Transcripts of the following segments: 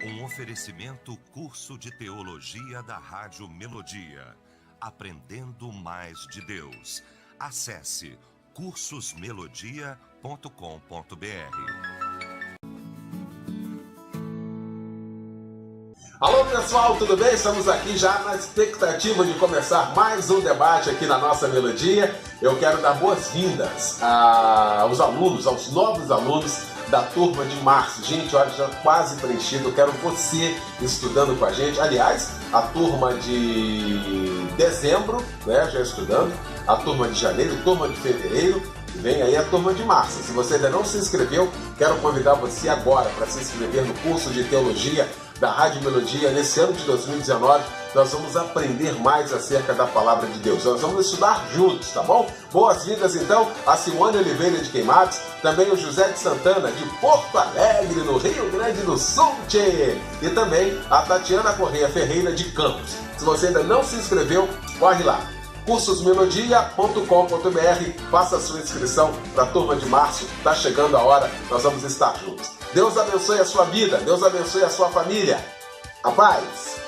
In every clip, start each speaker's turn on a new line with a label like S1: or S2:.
S1: Um oferecimento curso de teologia da Rádio Melodia. Aprendendo mais de Deus. Acesse cursosmelodia.com.br.
S2: Alô pessoal, tudo bem? Estamos aqui já na expectativa de começar mais um debate aqui na nossa Melodia. Eu quero dar boas-vindas aos alunos, aos novos alunos da turma de março. Gente, olha, já quase preenchido. Eu quero você estudando com a gente. Aliás, a turma de dezembro, né, já estudando. A turma de janeiro, turma de fevereiro. E vem aí a turma de março. Se você ainda não se inscreveu, quero convidar você agora para se inscrever no curso de teologia da Rádio Melodia. Nesse ano de 2019, nós vamos aprender mais acerca da Palavra de Deus. Nós vamos estudar juntos, tá bom? Boas-vindas, então, a Simone Oliveira de Queimados, também o José de Santana, de Porto Alegre, no Rio Grande do Sul, tchê! E também a Tatiana Correia Ferreira, de Campos. Se você ainda não se inscreveu, corre lá. cursosmelodia.com.br, faça a sua inscrição para a turma de março. Está chegando a hora, nós vamos estar juntos. Deus abençoe a sua vida, Deus abençoe a sua família. A paz!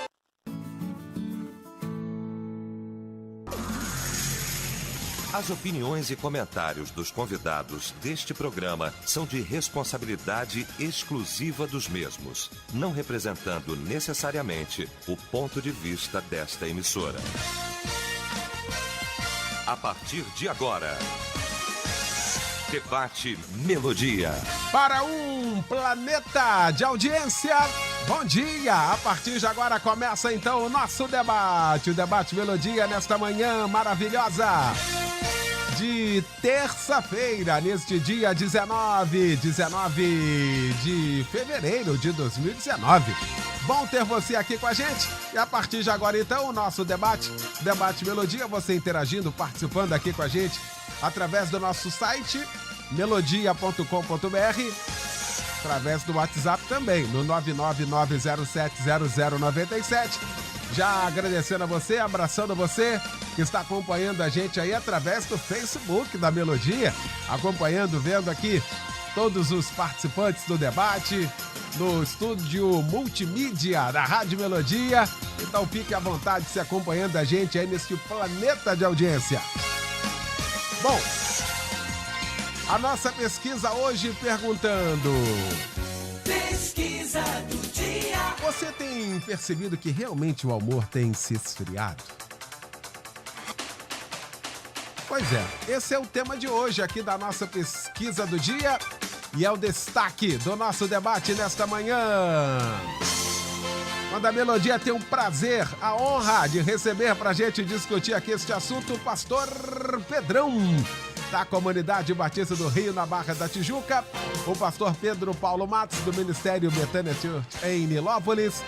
S1: As opiniões e comentários dos convidados deste programa são de responsabilidade exclusiva dos mesmos, não representando necessariamente o ponto de vista desta emissora. A partir de agora, Debate Melodia.
S3: Para um planeta de audiência, bom dia! A partir de agora começa então o nosso debate. O Debate Melodia nesta manhã maravilhosa de terça-feira, neste dia 19 de fevereiro de 2019. Bom ter você aqui com a gente. E a partir de agora, então, o nosso Debate Melodia, você interagindo, participando aqui com a gente através do nosso site, melodia.com.br, através do WhatsApp também, no 999070097. Já agradecendo a você, abraçando você que está acompanhando a gente aí através do Facebook da Melodia, acompanhando, vendo aqui todos os participantes do debate, no estúdio multimídia da Rádio Melodia. Então fique à vontade de se acompanhando a gente aí nesse planeta de audiência. Bom, a nossa pesquisa hoje perguntando...
S4: Pesquisa do dia.
S3: Você tem percebido que realmente o amor tem se esfriado? Pois é, esse é o tema de hoje aqui da nossa pesquisa do dia e é o destaque do nosso debate nesta manhã. Quando a Melodia tem o prazer, a honra de receber para a gente discutir aqui este assunto o pastor Pedrão, da Comunidade Batista do Rio, na Barra da Tijuca, o pastor Pedro Paulo Matos, do Ministério Betânia Church em Nilópolis,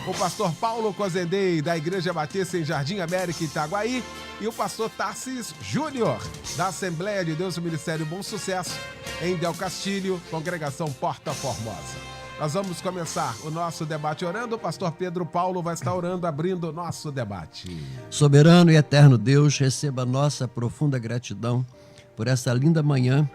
S3: o pastor Paulo Cozendei, da Igreja Batista em Jardim América, Itaguaí, e o pastor Tarcis Júnior, da Assembleia de Deus do Ministério Bom Sucesso, em Del Castilho, Congregação Porta Formosa. Nós vamos começar o nosso debate orando. O pastor Pedro Paulo vai estar orando, abrindo o nosso debate.
S5: Soberano e eterno Deus, receba nossa profunda gratidão por essa linda manhã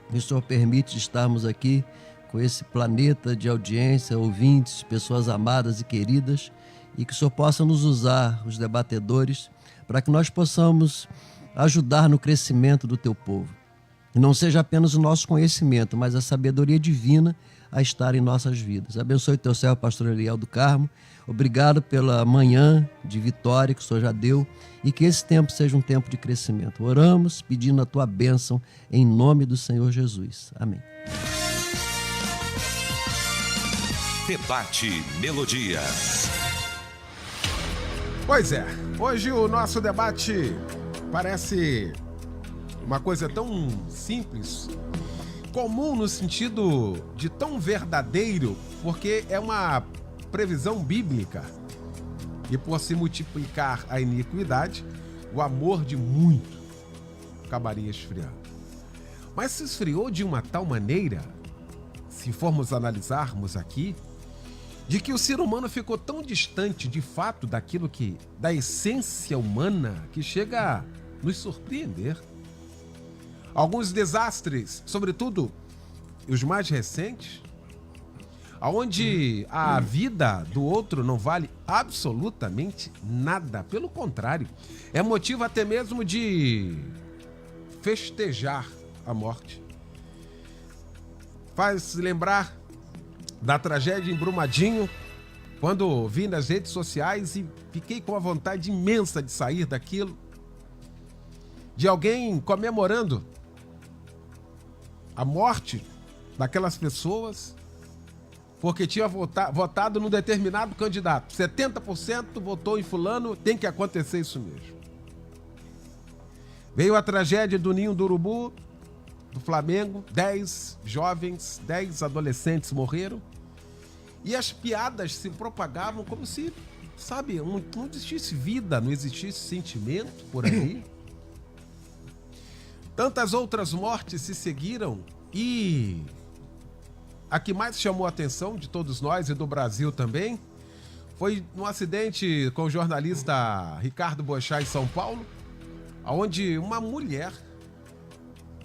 S5: que o Senhor permite estarmos aqui com esse planeta de audiência, ouvintes, pessoas amadas e queridas, e que o Senhor possa nos usar, os debatedores, para que nós possamos ajudar no crescimento do teu povo. E não seja apenas o nosso conhecimento, mas a sabedoria divina a estar em nossas vidas. Abençoe o teu servo, pastor Eliel do Carmo. Obrigado pela manhã de vitória que o Senhor já deu e que esse tempo seja um tempo de crescimento. Oramos pedindo a tua bênção em nome do Senhor Jesus. Amém.
S1: Debate Melodia.
S3: Pois é, hoje o nosso debate parece uma coisa tão simples, comum no sentido de tão verdadeiro, porque é uma previsão bíblica. E por se multiplicar a iniquidade, o amor de muito acabaria esfriando. Mas se esfriou de uma tal maneira, se formos analisarmos aqui, de que o ser humano ficou tão distante de fato daquilo que, da essência humana, que chega a nos surpreender. Alguns desastres, sobretudo os mais recentes, onde a vida do outro não vale absolutamente nada. Pelo contrário, é motivo até mesmo de festejar a morte. Faz lembrar da tragédia em Brumadinho, quando vi nas redes sociais e fiquei com a vontade imensa de sair daquilo, de alguém comemorando a morte daquelas pessoas porque tinha votado num determinado candidato. 70% votou em fulano, tem que acontecer isso mesmo. Veio a tragédia do Ninho do Urubu, do Flamengo, 10 jovens, 10 adolescentes morreram. E as piadas se propagavam como se, sabe, não existisse vida, não existisse sentimento por aí. Tantas outras mortes se seguiram e a que mais chamou a atenção de todos nós e do Brasil também foi um acidente com o jornalista Ricardo Boechat em São Paulo, onde uma mulher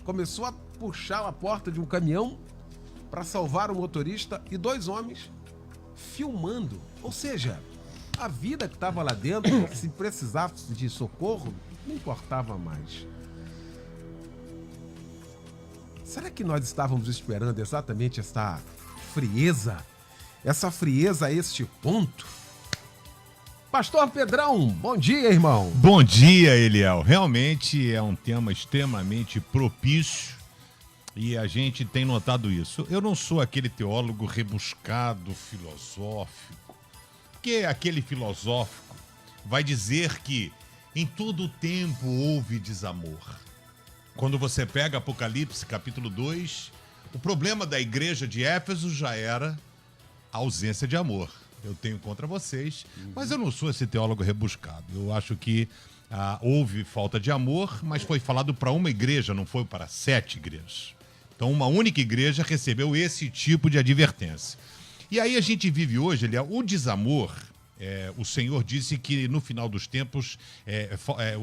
S3: começou a puxar a porta de um caminhão para salvar o motorista e 2 homens filmando. Ou seja, a vida que estava lá dentro, se precisasse de socorro, não importava mais. Será que nós estávamos esperando exatamente essa frieza a este ponto? Pastor Pedrão, bom dia, irmão.
S4: Bom dia, Eliel. Realmente é um tema extremamente propício e a gente tem notado isso. Eu não sou aquele teólogo rebuscado, filosófico, porque aquele filosófico vai dizer que em todo o tempo houve desamor. Quando você pega Apocalipse, capítulo 2, o problema da igreja de Éfeso já era a ausência de amor. Eu tenho contra vocês, mas eu não sou esse teólogo rebuscado. Eu acho que houve falta de amor, mas foi falado para uma igreja, não foi para 7 igrejas. Então, uma única igreja recebeu esse tipo de advertência. E aí a gente vive hoje, o desamor. O Senhor disse que no final dos tempos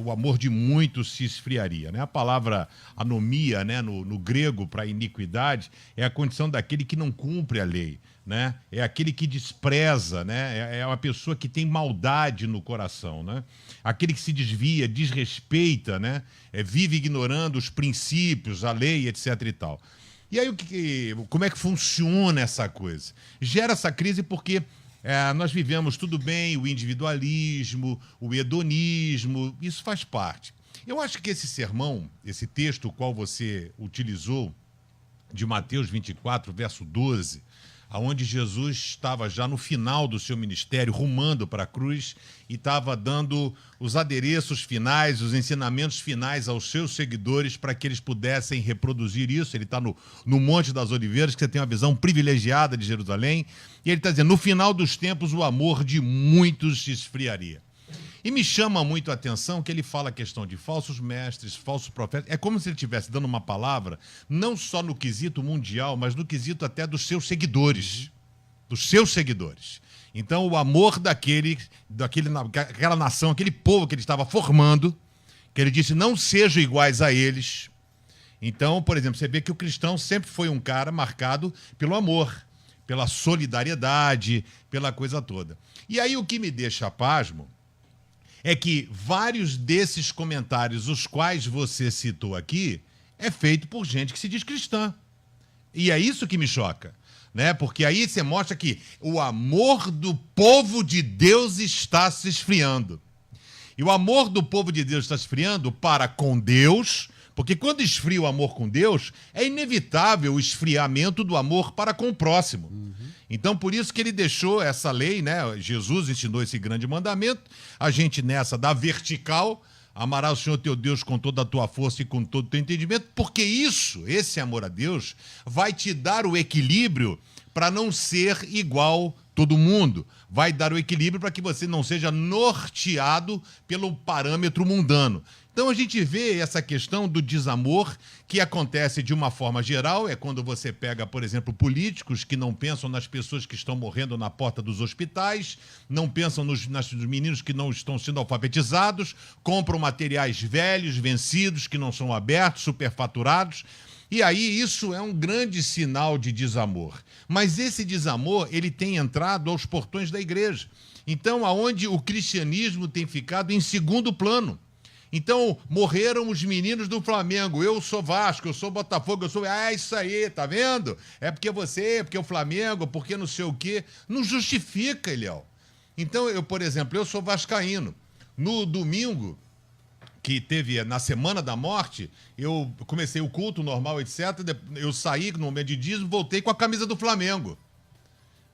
S4: o amor de muitos se esfriaria, né? A palavra anomia, né, no grego para iniquidade é a condição daquele que não cumpre a lei, né? É aquele que despreza, né? É uma pessoa que tem maldade no coração, né? Aquele que se desvia, desrespeita, né? Vive ignorando os princípios, a lei, etc. e tal. E aí como é que funciona essa coisa? Gera essa crise porque nós vivemos tudo bem, o individualismo, o hedonismo, isso faz parte. Eu acho que esse sermão, esse texto qual você utilizou, de Mateus 24, verso 12, onde Jesus estava já no final do seu ministério, rumando para a cruz, e estava dando os adereços finais, os ensinamentos finais aos seus seguidores para que eles pudessem reproduzir isso. Ele está no Monte das Oliveiras, que você tem uma visão privilegiada de Jerusalém, e ele está dizendo, no final dos tempos o amor de muitos se esfriaria. E me chama muito a atenção que ele fala a questão de falsos mestres, falsos profetas. É como se ele estivesse dando uma palavra, não só no quesito mundial, mas no quesito até dos seus seguidores. Dos seus seguidores. Então, o amor daquela nação, aquele povo que ele estava formando, que ele disse, não sejam iguais a eles. Então, por exemplo, você vê que o cristão sempre foi um cara marcado pelo amor, pela solidariedade, pela coisa toda. E aí o que me deixa pasmo é que vários desses comentários, os quais você citou aqui, é feito por gente que se diz cristã. E é isso que me choca, né? Porque aí você mostra que o amor do povo de Deus está se esfriando. E o amor do povo de Deus está se esfriando para com Deus, porque quando esfria o amor com Deus, é inevitável o esfriamento do amor para com o próximo. Então, por isso que ele deixou essa lei, né? Jesus ensinou esse grande mandamento, a gente nessa da vertical, amarás o Senhor teu Deus com toda a tua força e com todo o teu entendimento, porque esse amor a Deus, vai te dar o equilíbrio para não ser igual todo mundo. Vai dar o equilíbrio para que você não seja norteado pelo parâmetro mundano. Então a gente vê essa questão do desamor que acontece de uma forma geral, é quando você pega, por exemplo, políticos que não pensam nas pessoas que estão morrendo na porta dos hospitais, não pensam nos meninos que não estão sendo alfabetizados, compram materiais velhos, vencidos, que não são abertos, superfaturados. E aí isso é um grande sinal de desamor. Mas esse desamor, ele tem entrado aos portões da igreja. Então, aonde o cristianismo tem ficado em segundo plano. Então, morreram os meninos do Flamengo. Eu sou Vasco, eu sou Botafogo, eu sou... Ah, isso aí, tá vendo? É porque você, é porque o Flamengo, porque não sei o quê. Não justifica, Eliel. Então, eu, por exemplo, eu sou vascaíno. No domingo, que teve na Semana da Morte, eu comecei o culto normal, etc. Eu saí no momento de dízimo, voltei com a camisa do Flamengo.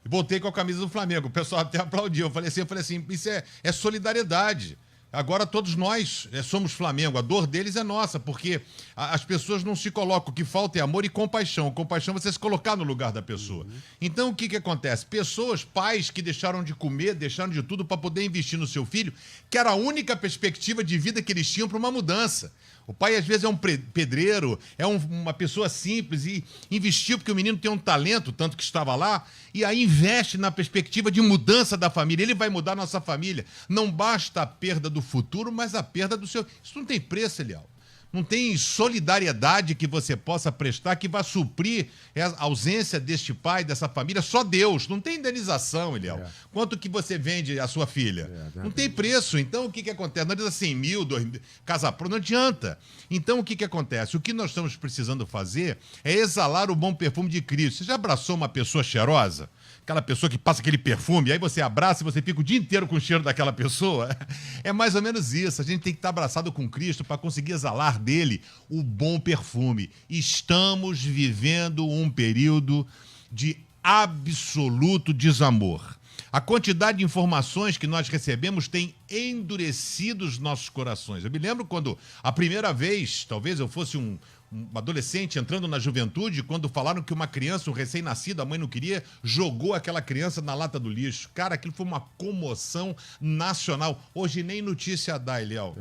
S4: Voltei com a camisa do Flamengo. O pessoal até aplaudiu. Eu falei assim, isso é solidariedade. Agora todos nós somos Flamengo, a dor deles é nossa, porque as pessoas não se colocam, o que falta é amor e compaixão. Compaixão é você se colocar no lugar da pessoa. Então o que acontece? Pessoas, pais que deixaram de comer, deixaram de tudo para poder investir no seu filho, que era a única perspectiva de vida que eles tinham para uma mudança. O pai, às vezes, é um pedreiro, é uma pessoa simples e investiu porque o menino tem um talento, tanto que estava lá, e aí investe na perspectiva de mudança da família. Ele vai mudar a nossa família. Não basta a perda do futuro, mas a perda do seu... Isso não tem preço, Eliel. Não tem solidariedade que você possa prestar que vá suprir a ausência deste pai, dessa família. Só Deus. Não tem indenização, Eliel. Quanto que você vende a sua filha? Não tem preço. Então, o que acontece? Não adianta 100 mil, 2 mil, casa pronta, não adianta. Então, o que acontece? O que nós estamos precisando fazer é exalar o bom perfume de Cristo. Você já abraçou uma pessoa cheirosa? Aquela pessoa que passa aquele perfume, aí você abraça e você fica o dia inteiro com o cheiro daquela pessoa. É mais ou menos isso. A gente tem que estar abraçado com Cristo para conseguir exalar dele o bom perfume. Estamos vivendo um período de absoluto desamor. A quantidade de informações que nós recebemos tem endurecido os nossos corações. Eu me lembro quando, a primeira vez, talvez eu fosse um adolescente entrando na juventude, quando falaram que uma criança, um recém-nascido, a mãe não queria, jogou aquela criança na lata do lixo. Cara, aquilo foi uma comoção nacional. Hoje nem notícia dá, Eliel.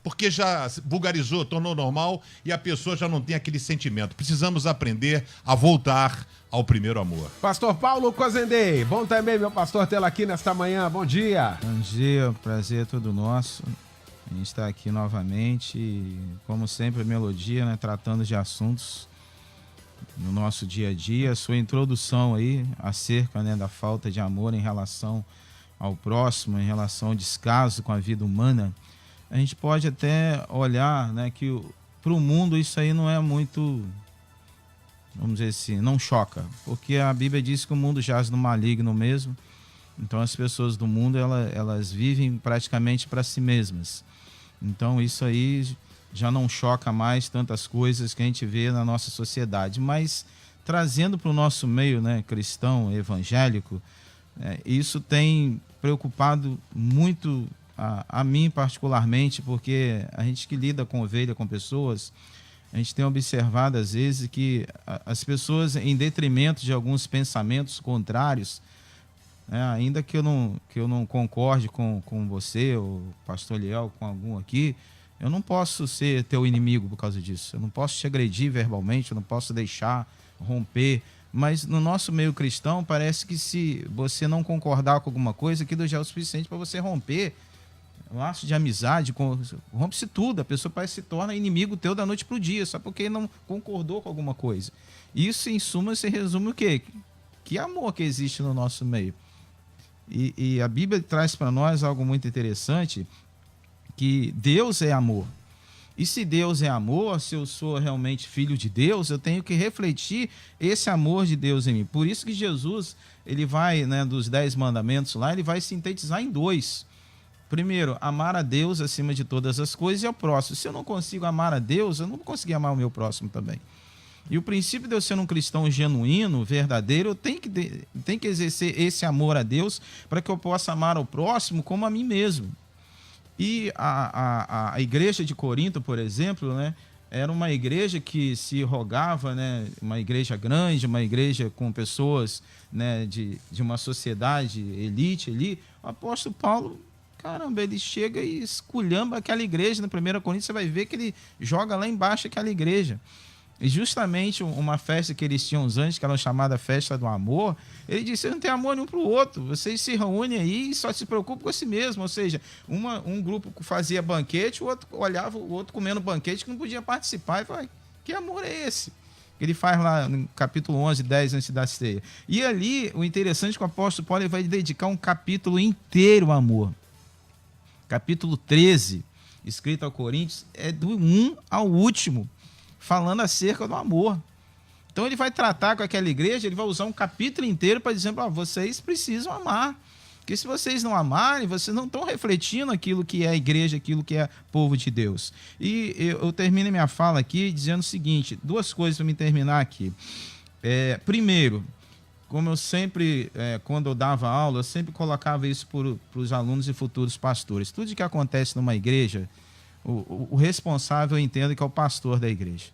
S4: Porque já vulgarizou, tornou normal e a pessoa já não tem aquele sentimento. Precisamos aprender a voltar ao primeiro amor.
S3: Pastor Paulo Cozendei, bom também, meu pastor, tê-lo aqui nesta manhã. Bom dia.
S6: Bom dia, prazer é todo nosso. A gente está aqui novamente e, como sempre, a Melodia, né, tratando de assuntos no nosso dia a dia. A sua introdução aí acerca, né, da falta de amor em relação ao próximo, em relação ao descaso com a vida humana. A gente pode até olhar, né, que para o mundo isso aí não é muito, vamos dizer assim, não choca. Porque a Bíblia diz que o mundo jaz no maligno mesmo. Então as pessoas do mundo, elas vivem praticamente para si mesmas. Então isso aí já não choca mais tantas coisas que a gente vê na nossa sociedade. Mas trazendo para o nosso meio, né, cristão, evangélico, isso tem preocupado muito a mim particularmente, porque a gente que lida com ovelha, com pessoas, a gente tem observado às vezes que as pessoas, em detrimento de alguns pensamentos contrários, ainda que eu não concorde com você, ou pastor Eliel, com algum aqui, eu não posso ser teu inimigo por causa disso. Eu não posso te agredir verbalmente, eu não posso deixar romper. Mas no nosso meio cristão, parece que se você não concordar com alguma coisa, aquilo já é o suficiente para você romper um laço de amizade, rompe-se tudo. A pessoa parece que se torna inimigo teu da noite para o dia, só porque não concordou com alguma coisa. Isso, em suma, se resume o quê? Que amor que existe no nosso meio. E a Bíblia traz para nós algo muito interessante, que Deus é amor. E se Deus é amor, se eu sou realmente filho de Deus, eu tenho que refletir esse amor de Deus em mim. Por isso que Jesus, ele vai, né, dos 10 mandamentos lá, ele vai sintetizar em 2. Primeiro, amar a Deus acima de todas as coisas e ao próximo. Se eu não consigo amar a Deus, eu não vou conseguir amar o meu próximo também. E o princípio de eu ser um cristão genuíno, verdadeiro, eu tenho que exercer esse amor a Deus para que eu possa amar ao próximo como a mim mesmo. E a igreja de Corinto, por exemplo, né, era uma igreja que se rogava, né, uma igreja grande, uma igreja com pessoas, né, de uma sociedade elite ali. O apóstolo Paulo, caramba, ele chega e esculhamba aquela igreja. Na 1 Coríntios você vai ver que ele joga lá embaixo aquela igreja. E justamente uma festa que eles tinham antes, que era chamada Festa do Amor, ele disse: vocês não têm amor nenhum para o outro, vocês se reúnem aí e só se preocupam com si mesmo. Ou seja, um grupo fazia banquete, o outro olhava o outro comendo banquete que não podia participar e falava: que amor é esse? Ele faz lá no capítulo 11, 10, antes da ceia. E ali, o interessante é que o apóstolo Paulo vai dedicar um capítulo inteiro ao amor. Capítulo 13, escrito ao Coríntios, é do 1 ao último, falando acerca do amor. Então ele vai tratar com aquela igreja, ele vai usar um capítulo inteiro para dizer, vocês precisam amar. Porque se vocês não amarem, vocês não estão refletindo aquilo que é a igreja, aquilo que é povo de Deus. E eu termino minha fala aqui dizendo o seguinte, 2 coisas para me terminar aqui. Primeiro, como eu sempre, quando eu dava aula, eu sempre colocava isso para os alunos e futuros pastores. Tudo que acontece numa igreja, o responsável, eu entendo que é o pastor da igreja.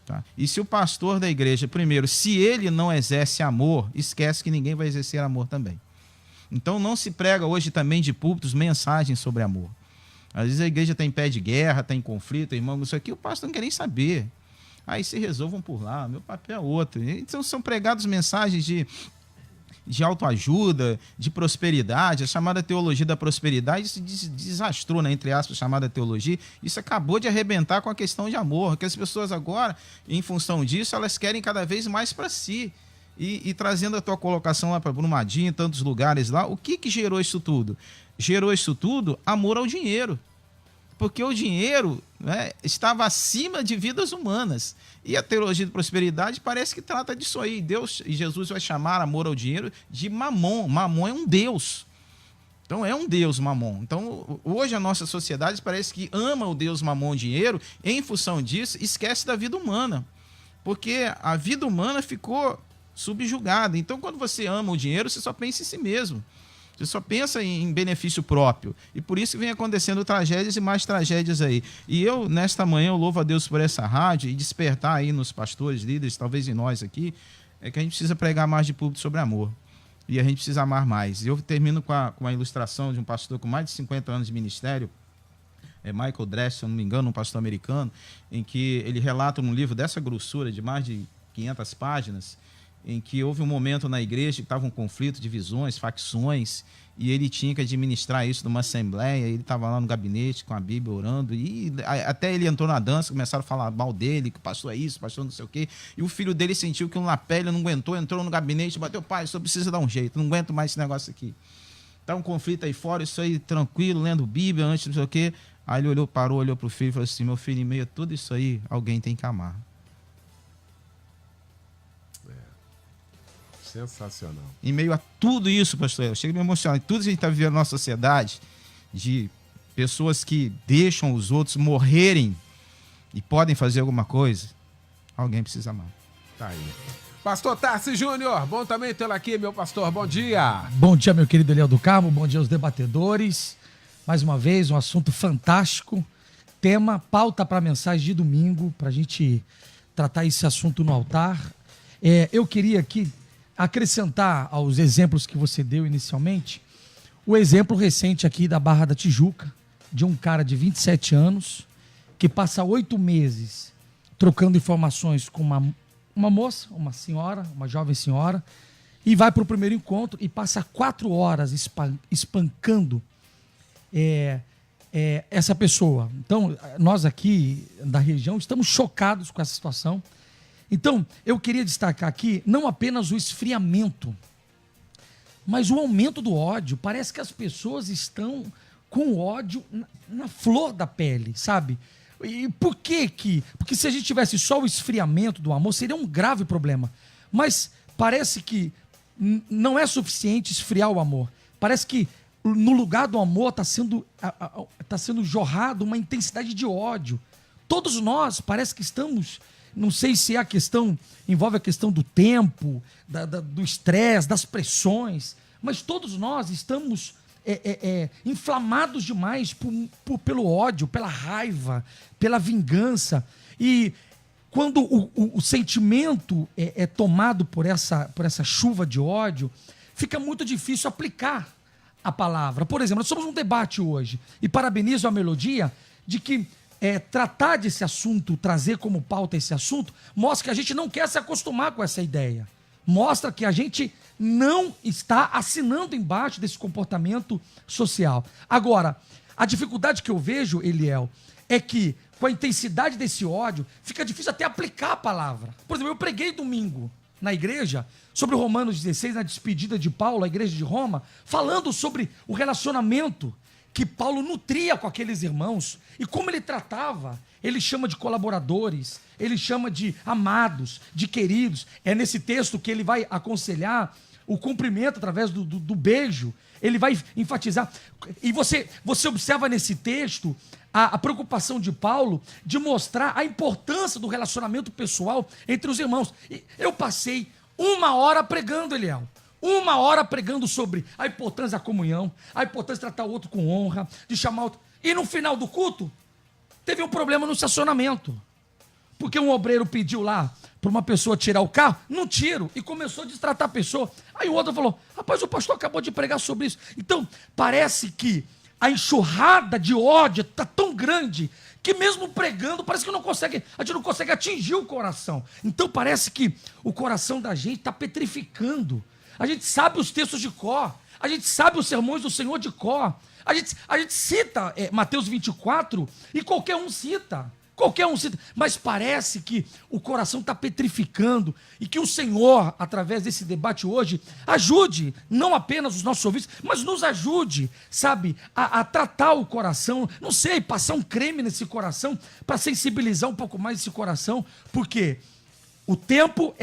S6: Tá? E se o pastor da igreja, primeiro, se ele não exerce amor, esquece que ninguém vai exercer amor também. Então não se prega hoje também de púlpitos mensagens sobre amor. Às vezes a igreja está em pé de guerra, está em conflito, irmão, isso aqui o pastor não quer nem saber. Aí se resolvam por lá, meu papel é outro. Então são pregados mensagens de autoajuda, de prosperidade, a chamada teologia da prosperidade se desastrou, né, entre aspas, chamada teologia. Isso acabou de arrebentar com a questão de amor, que as pessoas agora, em função disso, elas querem cada vez mais para si. E trazendo a tua colocação lá para Brumadinho, em tantos lugares lá, o que gerou isso tudo? Gerou isso tudo amor ao dinheiro. Porque o dinheiro, né, estava acima de vidas humanas. E a teologia de prosperidade parece que trata disso aí. Deus e Jesus vai chamar amor ao dinheiro de Mamon. Mamon é um Deus. Então é um Deus Mamon. Então hoje a nossa sociedade parece que ama o Deus Mamon, o dinheiro, em função disso, esquece da vida humana. Porque a vida humana ficou subjugada. Então, quando você ama o dinheiro, você só pensa em si mesmo. Você só pensa em benefício próprio. E por isso que vem acontecendo tragédias e mais tragédias aí. E eu, nesta manhã, eu louvo a Deus por essa rádio e despertar aí nos pastores, líderes, talvez em nós aqui, é que a gente precisa pregar mais de público sobre amor. E a gente precisa amar mais. E eu termino com a ilustração de um pastor com mais de 50 anos de ministério, Michael Dress, se eu não me engano, um pastor americano, em que ele relata num livro dessa grossura, de mais de 500 páginas, em que houve um momento na igreja que estava um conflito, divisões, facções, e ele tinha que administrar isso numa assembleia. Ele estava lá no gabinete com a Bíblia orando, e até ele entrou na dança, começaram a falar mal dele, que o pastor é isso, o pastor não sei o quê, e o filho dele sentiu que um lapé, ele não aguentou, entrou no gabinete, bateu, pai, só precisa dar um jeito, não aguento mais esse negócio aqui. Tá um conflito aí fora, isso aí tranquilo, lendo Bíblia antes, não sei o quê. Aí ele olhou, parou, olhou pro filho e falou assim, meu filho, em meio a tudo isso aí, alguém tem que amar.
S3: Sensacional.
S6: Em meio a tudo isso, pastor, eu chego a me emocionar. Tudo que a gente está vivendo na nossa sociedade, de pessoas que deixam os outros morrerem e podem fazer alguma coisa, alguém precisa amar.
S3: Tá aí. Pastor Tarci Júnior, bom também tê-lo aqui, meu pastor. Bom dia.
S7: Bom dia, meu querido Eliel do Carmo. Bom dia aos debatedores. Mais uma vez, um assunto fantástico. Tema, pauta para a mensagem de domingo, para a gente tratar esse assunto no altar. Eu queria aqui acrescentar aos exemplos que você deu inicialmente, o exemplo recente aqui da Barra da Tijuca, de um cara de 27 anos, que passa 8 meses trocando informações com uma moça, uma senhora, uma jovem senhora, e vai para o primeiro encontro e passa 4 horas espancando essa pessoa. Então, nós aqui da região estamos chocados com essa situação. Então, eu queria destacar aqui não apenas o esfriamento, mas o aumento do ódio. Parece que as pessoas estão com o ódio na flor da pele, sabe? E por quê que? Porque se a gente tivesse só o esfriamento do amor, seria um grave problema. Mas parece que não é suficiente esfriar o amor. Parece que no lugar do amor está sendo jorrado uma intensidade de ódio. Todos nós parece que estamos... Não sei se é envolve a questão do tempo, do estresse, das pressões, mas todos nós estamos inflamados demais pelo ódio, pela raiva, pela vingança. E quando o sentimento é tomado por essa chuva de ódio, fica muito difícil aplicar a palavra. Por exemplo, nós somos um debate hoje, e parabenizo a Melodia de que tratar desse assunto, trazer como pauta esse assunto, mostra que a gente não quer se acostumar com essa ideia. Mostra que a gente não está assinando embaixo desse comportamento social. Agora, a dificuldade que eu vejo, Eliel, é que com a intensidade desse ódio, fica difícil até aplicar a palavra. Por exemplo, eu preguei domingo na igreja sobre o Romanos 16, na despedida de Paulo, a igreja de Roma, falando sobre o relacionamento que Paulo nutria com aqueles irmãos e como ele tratava. Ele chama de colaboradores, ele chama de amados, de queridos. É nesse texto que ele vai aconselhar o cumprimento através do beijo. Ele vai enfatizar. E você observa nesse texto a preocupação de Paulo de mostrar a importância do relacionamento pessoal entre os irmãos. E eu passei 1 hora pregando, Eliel. 1 hora pregando sobre a importância da comunhão, a importância de tratar o outro com honra, de chamar o outro. E no final do culto, teve um problema no estacionamento. Porque um obreiro pediu lá para uma pessoa tirar o carro, não tiro, e começou a destratar a pessoa. Aí o outro falou, rapaz, o pastor acabou de pregar sobre isso. Então, parece que a enxurrada de ódio está tão grande que mesmo pregando, parece que a gente não consegue atingir o coração. Então parece que o coração da gente está petrificando. A gente sabe os textos de cor, a gente sabe os sermões do Senhor de cor, a gente cita Mateus 24 e qualquer um cita, mas parece que o coração está petrificando e que o Senhor, através desse debate hoje, ajude não apenas os nossos ouvintes, mas nos ajude, sabe, a tratar o coração, não sei, passar um creme nesse coração para sensibilizar um pouco mais esse coração, porque o tempo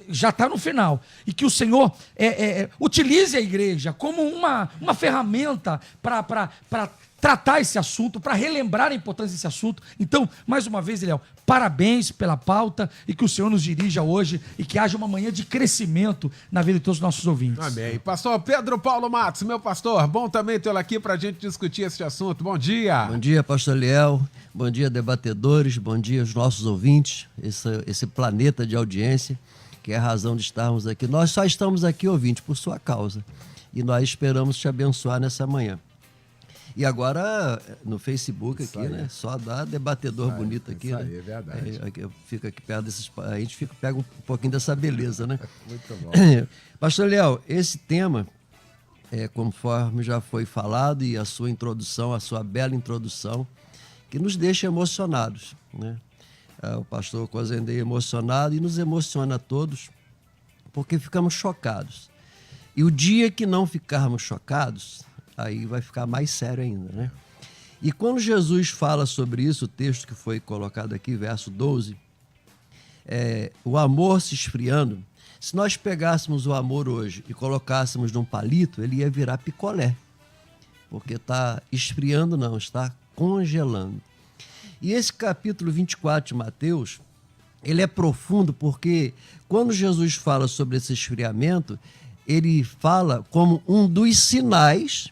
S7: já está no final. E que o Senhor utilize a igreja como uma ferramenta para tratar esse assunto, para relembrar a importância desse assunto. Então, mais uma vez, Eliel, parabéns pela pauta e que o Senhor nos dirija hoje e que haja uma manhã de crescimento na vida de todos os nossos ouvintes.
S3: Amém. Pastor Pedro Paulo Matos, meu pastor, bom também tê-lo aqui para a gente discutir esse assunto. Bom dia.
S5: Bom dia, pastor Eliel. Bom dia, debatedores. Bom dia aos nossos ouvintes. Esse planeta de audiência, que é a razão de estarmos aqui. Nós só estamos aqui, ouvintes, por sua causa. E nós esperamos te abençoar nessa manhã. E agora, no Facebook aqui, né? Só dá debatedor bonito aqui, né?
S3: Isso aí, é verdade.
S5: Eu fico aqui perto desses... A gente pega um pouquinho dessa beleza, né?
S3: Muito bom.
S5: Pastor Léo, esse tema, conforme já foi falado, e a sua introdução, a sua bela introdução, que nos deixa emocionados, né? O pastor Cozendei emocionado e nos emociona a todos, porque ficamos chocados. E o dia que não ficarmos chocados, aí vai ficar mais sério ainda, né? E quando Jesus fala sobre isso, o texto que foi colocado aqui, verso 12, o amor se esfriando, se nós pegássemos o amor hoje e colocássemos num palito, ele ia virar picolé, porque está esfriando não, está congelando. E esse capítulo 24 de Mateus, ele é profundo porque quando Jesus fala sobre esse esfriamento, ele fala como um dos sinais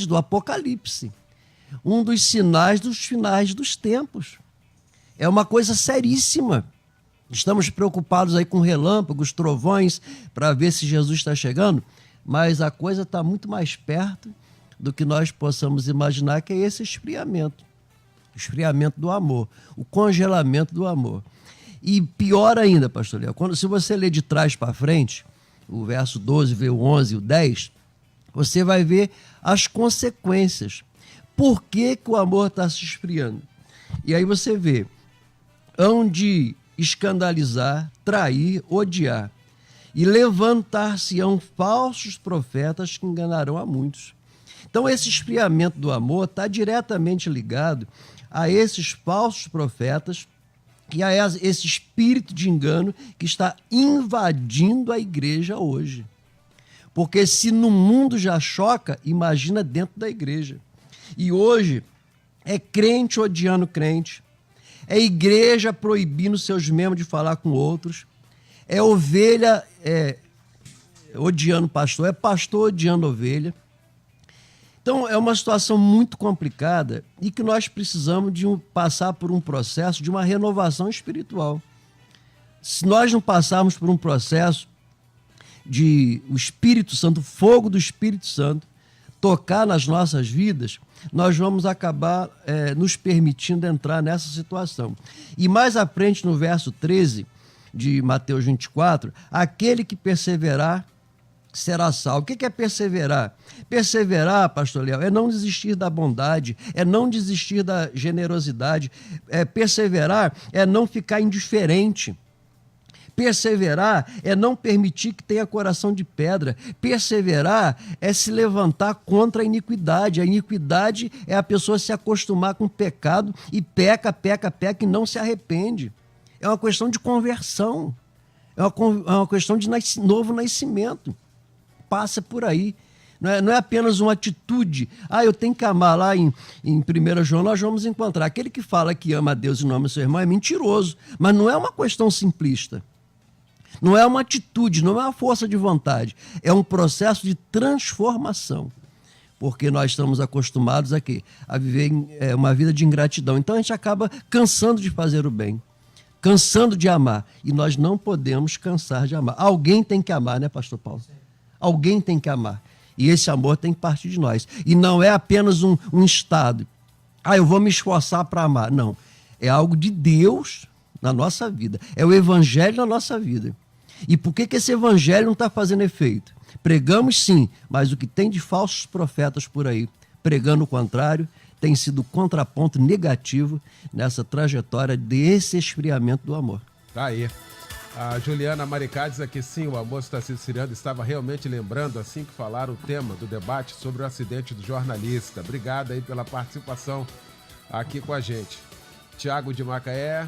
S5: do Apocalipse, um dos sinais dos finais dos tempos. É uma coisa seríssima. Estamos preocupados aí com relâmpagos, trovões, para ver se Jesus está chegando, mas a coisa está muito mais perto do que nós possamos imaginar, que é esse esfriamento. O esfriamento do amor, o congelamento do amor. E pior ainda, pastor Léo, se você ler de trás para frente, o verso 12, vê o 11 e o 10, você vai ver as consequências. Por que o amor está se esfriando? E aí você vê, hão de escandalizar, trair, odiar, e levantar-se-ão falsos profetas que enganarão a muitos. Então esse esfriamento do amor está diretamente ligado a esses falsos profetas e a esse espírito de engano que está invadindo a igreja hoje. Porque se no mundo já choca, imagina dentro da igreja. E hoje é crente odiando crente, é igreja proibindo seus membros de falar com outros, é ovelha odiando pastor, é pastor odiando ovelha. Então é uma situação muito complicada e que nós precisamos passar por um processo de uma renovação espiritual. Se nós não passarmos por um processo de o Espírito Santo, o fogo do Espírito Santo, tocar nas nossas vidas, nós vamos acabar nos permitindo entrar nessa situação. E mais à frente, no verso 13 de Mateus 24, aquele que perseverar será salvo. O que é perseverar? Perseverar, pastor Léo, é não desistir da bondade, é não desistir da generosidade. Perseverar é não ficar indiferente. Perseverar é não permitir que tenha coração de pedra. Perseverar é se levantar contra a iniquidade. A iniquidade é a pessoa se acostumar com o pecado e peca e não se arrepende. É uma questão de conversão. É uma questão de novo nascimento. Passa por aí. Não é apenas uma atitude. Eu tenho que amar. Lá em 1 João nós vamos encontrar. Aquele que fala que ama a Deus e não ama seu irmão é mentiroso. Mas não é uma questão simplista. Não é uma atitude, não é uma força de vontade. É um processo de transformação. Porque nós estamos acostumados aqui a viver uma vida de ingratidão. Então a gente acaba cansando de fazer o bem, cansando de amar. E nós não podemos cansar de amar. Alguém tem que amar, né, pastor Paulo? Alguém tem que amar. E esse amor tem que partir de nós. E não é apenas um estado. Eu vou me esforçar para amar. Não. É algo de Deus na nossa vida. É o evangelho na nossa vida. E por que esse evangelho não está fazendo efeito? Pregamos sim, mas o que tem de falsos profetas por aí, pregando o contrário, tem sido o contraponto negativo nessa trajetória desse esfriamento do amor.
S3: Tá aí. A Juliana Maricá diz aqui, sim, o amor está se esfriando. Estava realmente lembrando, assim que falaram, o tema do debate sobre o acidente do jornalista. Obrigado aí pela participação aqui com a gente. Tiago de Macaé,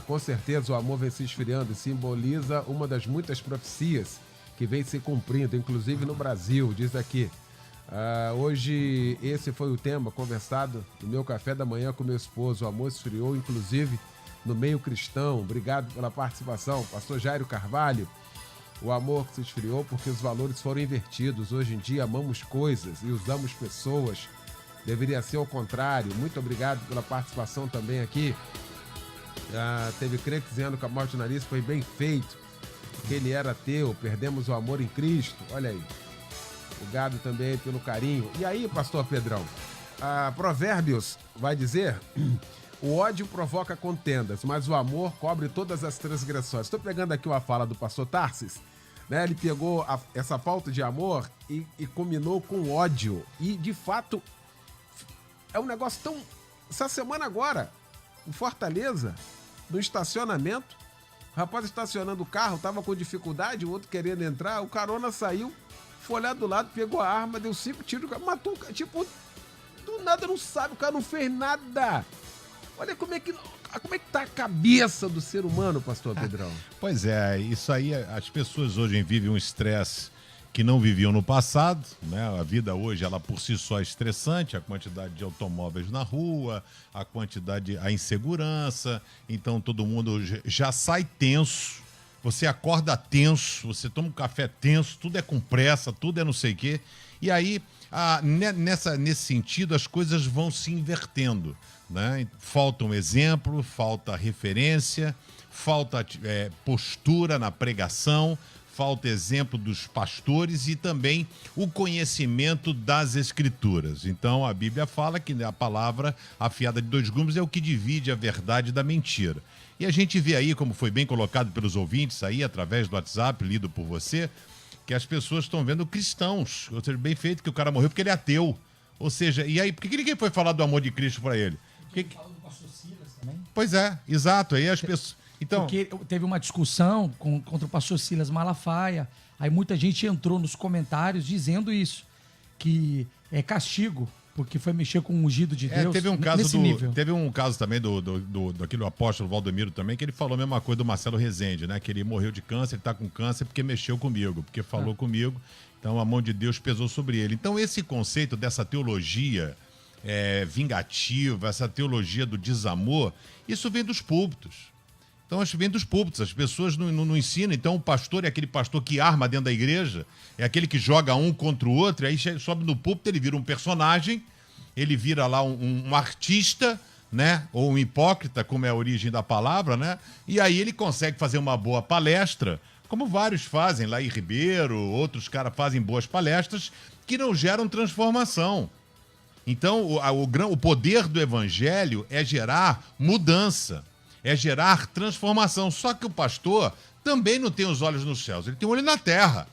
S3: com certeza o amor vem se esfriando e simboliza uma das muitas profecias que vem se cumprindo, inclusive no Brasil, diz aqui. Hoje esse foi o tema conversado no meu café da manhã com meu esposo. O amor esfriou, inclusive, no meio cristão. Obrigado pela participação. Pastor Jairo Carvalho, o amor que se esfriou porque os valores foram invertidos. Hoje em dia amamos coisas e usamos pessoas. Deveria ser o contrário. Muito obrigado pela participação também aqui. Teve crente dizendo que a morte do nariz foi bem feito, que ele era ateu, perdemos o amor em Cristo. Olha aí. Obrigado também pelo carinho. E aí, pastor Pedrão, Provérbios vai dizer: o ódio provoca contendas, mas o amor cobre todas as transgressões. Estou pegando aqui uma fala do pastor Tarsis, né? Ele pegou essa falta de amor e combinou com ódio. E, de fato, é um negócio tão... Essa semana agora, em Fortaleza, no estacionamento, o rapaz estacionando o carro, estava com dificuldade, o outro querendo entrar, o carona saiu, foi olhar do lado, pegou a arma, deu 5 tiros, matou o cara, tipo, do nada não sabe, o cara não fez nada. Olha como é que tá a cabeça do ser humano, pastor Pedrão.
S4: Pois é, isso aí, as pessoas hoje vivem um estresse que não viviam no passado, né? A vida hoje, ela por si só é estressante, a quantidade de automóveis na rua, a insegurança, então todo mundo já sai tenso, você acorda tenso, você toma um café tenso, tudo é com pressa, tudo é não sei o quê, e aí, nesse sentido, as coisas vão se invertendo, né? Falta um exemplo, falta referência, falta postura na pregação, falta exemplo dos pastores e também o conhecimento das Escrituras. Então, a Bíblia fala que a palavra afiada de 2 gumes é o que divide a verdade da mentira. E a gente vê aí, como foi bem colocado pelos ouvintes aí, através do WhatsApp, lido por você, que as pessoas estão vendo cristãos. Ou seja, bem feito que o cara morreu porque ele é ateu. Ou seja, e aí, por que ninguém foi falar do amor de Cristo para ele?
S7: Falou do pastor Silas também.
S4: Pois é, exato. Aí as pessoas... Então,
S7: porque teve uma discussão contra o pastor Silas Malafaia, aí muita gente entrou nos comentários dizendo isso, que é castigo, porque foi mexer com o ungido de Deus.
S4: Teve um caso
S7: nesse nível.
S4: Teve um caso também daquele apóstolo Valdomiro também, que ele falou a mesma coisa do Marcelo Rezende, né? Que ele morreu de câncer, ele tá com câncer porque mexeu comigo, porque falou comigo, então a mão de Deus pesou sobre ele. Então esse conceito dessa teologia vingativa, essa teologia do desamor, isso vem dos púlpitos. Então, acho que vem dos púlpitos, as pessoas não ensinam. Então, o pastor é aquele pastor que arma dentro da igreja, é aquele que joga um contra o outro, aí sobe no púlpito, ele vira um personagem, ele vira lá um artista, né? Ou um hipócrita, como é a origem da palavra, né? E aí ele consegue fazer uma boa palestra, como vários fazem, lá em Ribeiro, outros caras fazem boas palestras, que não geram transformação. Então, o poder do evangelho é gerar mudança, é gerar transformação. Só que o pastor também não tem os olhos nos céus, ele tem o olho na terra.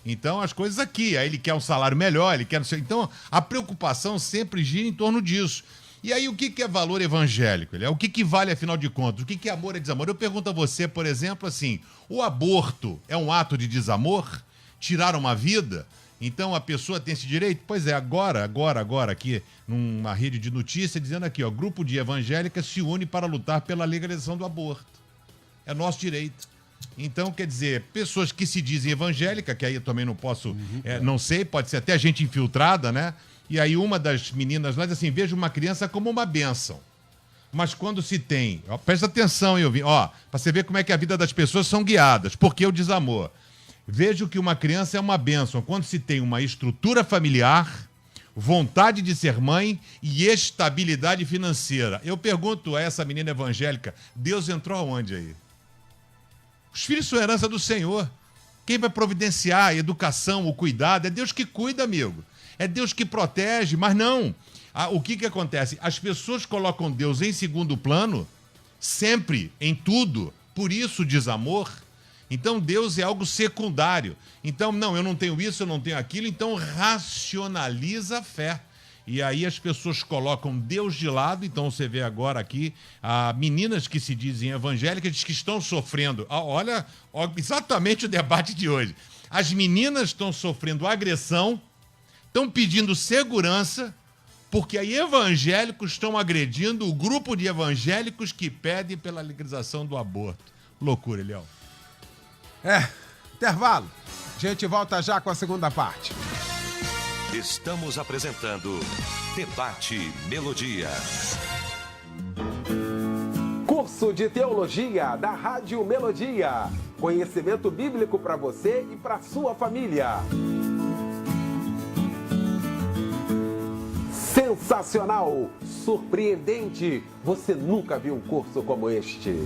S4: Então, as coisas aqui. Aí ele quer um salário melhor, ele quer não sei. Então, a preocupação sempre gira em torno disso. E aí, o que é valor evangélico? O que vale, afinal de contas? O que é amor e desamor? Eu pergunto a você, por exemplo, assim, o aborto é um ato de desamor? Tirar uma vida? Então, a pessoa tem esse direito? Pois é, agora, aqui, numa rede de notícias, dizendo aqui, ó, grupo de evangélicas se une para lutar pela legalização do aborto. É nosso direito. Então, quer dizer, pessoas que se dizem evangélica, que aí eu também não posso, não sei, pode ser até gente infiltrada, né? E aí uma das meninas lá diz assim, veja uma criança como uma bênção. Mas quando se tem, ó, presta atenção, ó, para você ver como é que a vida das pessoas são guiadas. Por que o desamor? Vejo que uma criança é uma bênção quando se tem uma estrutura familiar, vontade de ser mãe e estabilidade financeira. Eu pergunto a essa menina evangélica, Deus entrou aonde aí? Os filhos são herança do Senhor. Quem vai providenciar a educação, o cuidado, é Deus que cuida, amigo. É Deus que protege, mas não. O que acontece? As pessoas colocam Deus em segundo plano, sempre, em tudo. Por isso o desamor. Então Deus é algo secundário. Então, não, eu não tenho isso, eu não tenho aquilo, então racionaliza a fé. E aí as pessoas colocam Deus de lado. Então você vê agora aqui meninas que se dizem evangélicas que estão sofrendo. Olha exatamente o debate de hoje. As meninas estão sofrendo agressão, estão pedindo segurança, porque aí evangélicos estão agredindo o grupo de evangélicos que pedem pela legalização do aborto. Loucura, Eliel.
S3: Intervalo. A gente volta já com a segunda parte.
S1: Estamos apresentando Debate Melodia.
S2: Curso de Teologia da Rádio Melodia. Conhecimento bíblico para você e para sua família. Sensacional! Surpreendente! Você nunca viu um curso como este.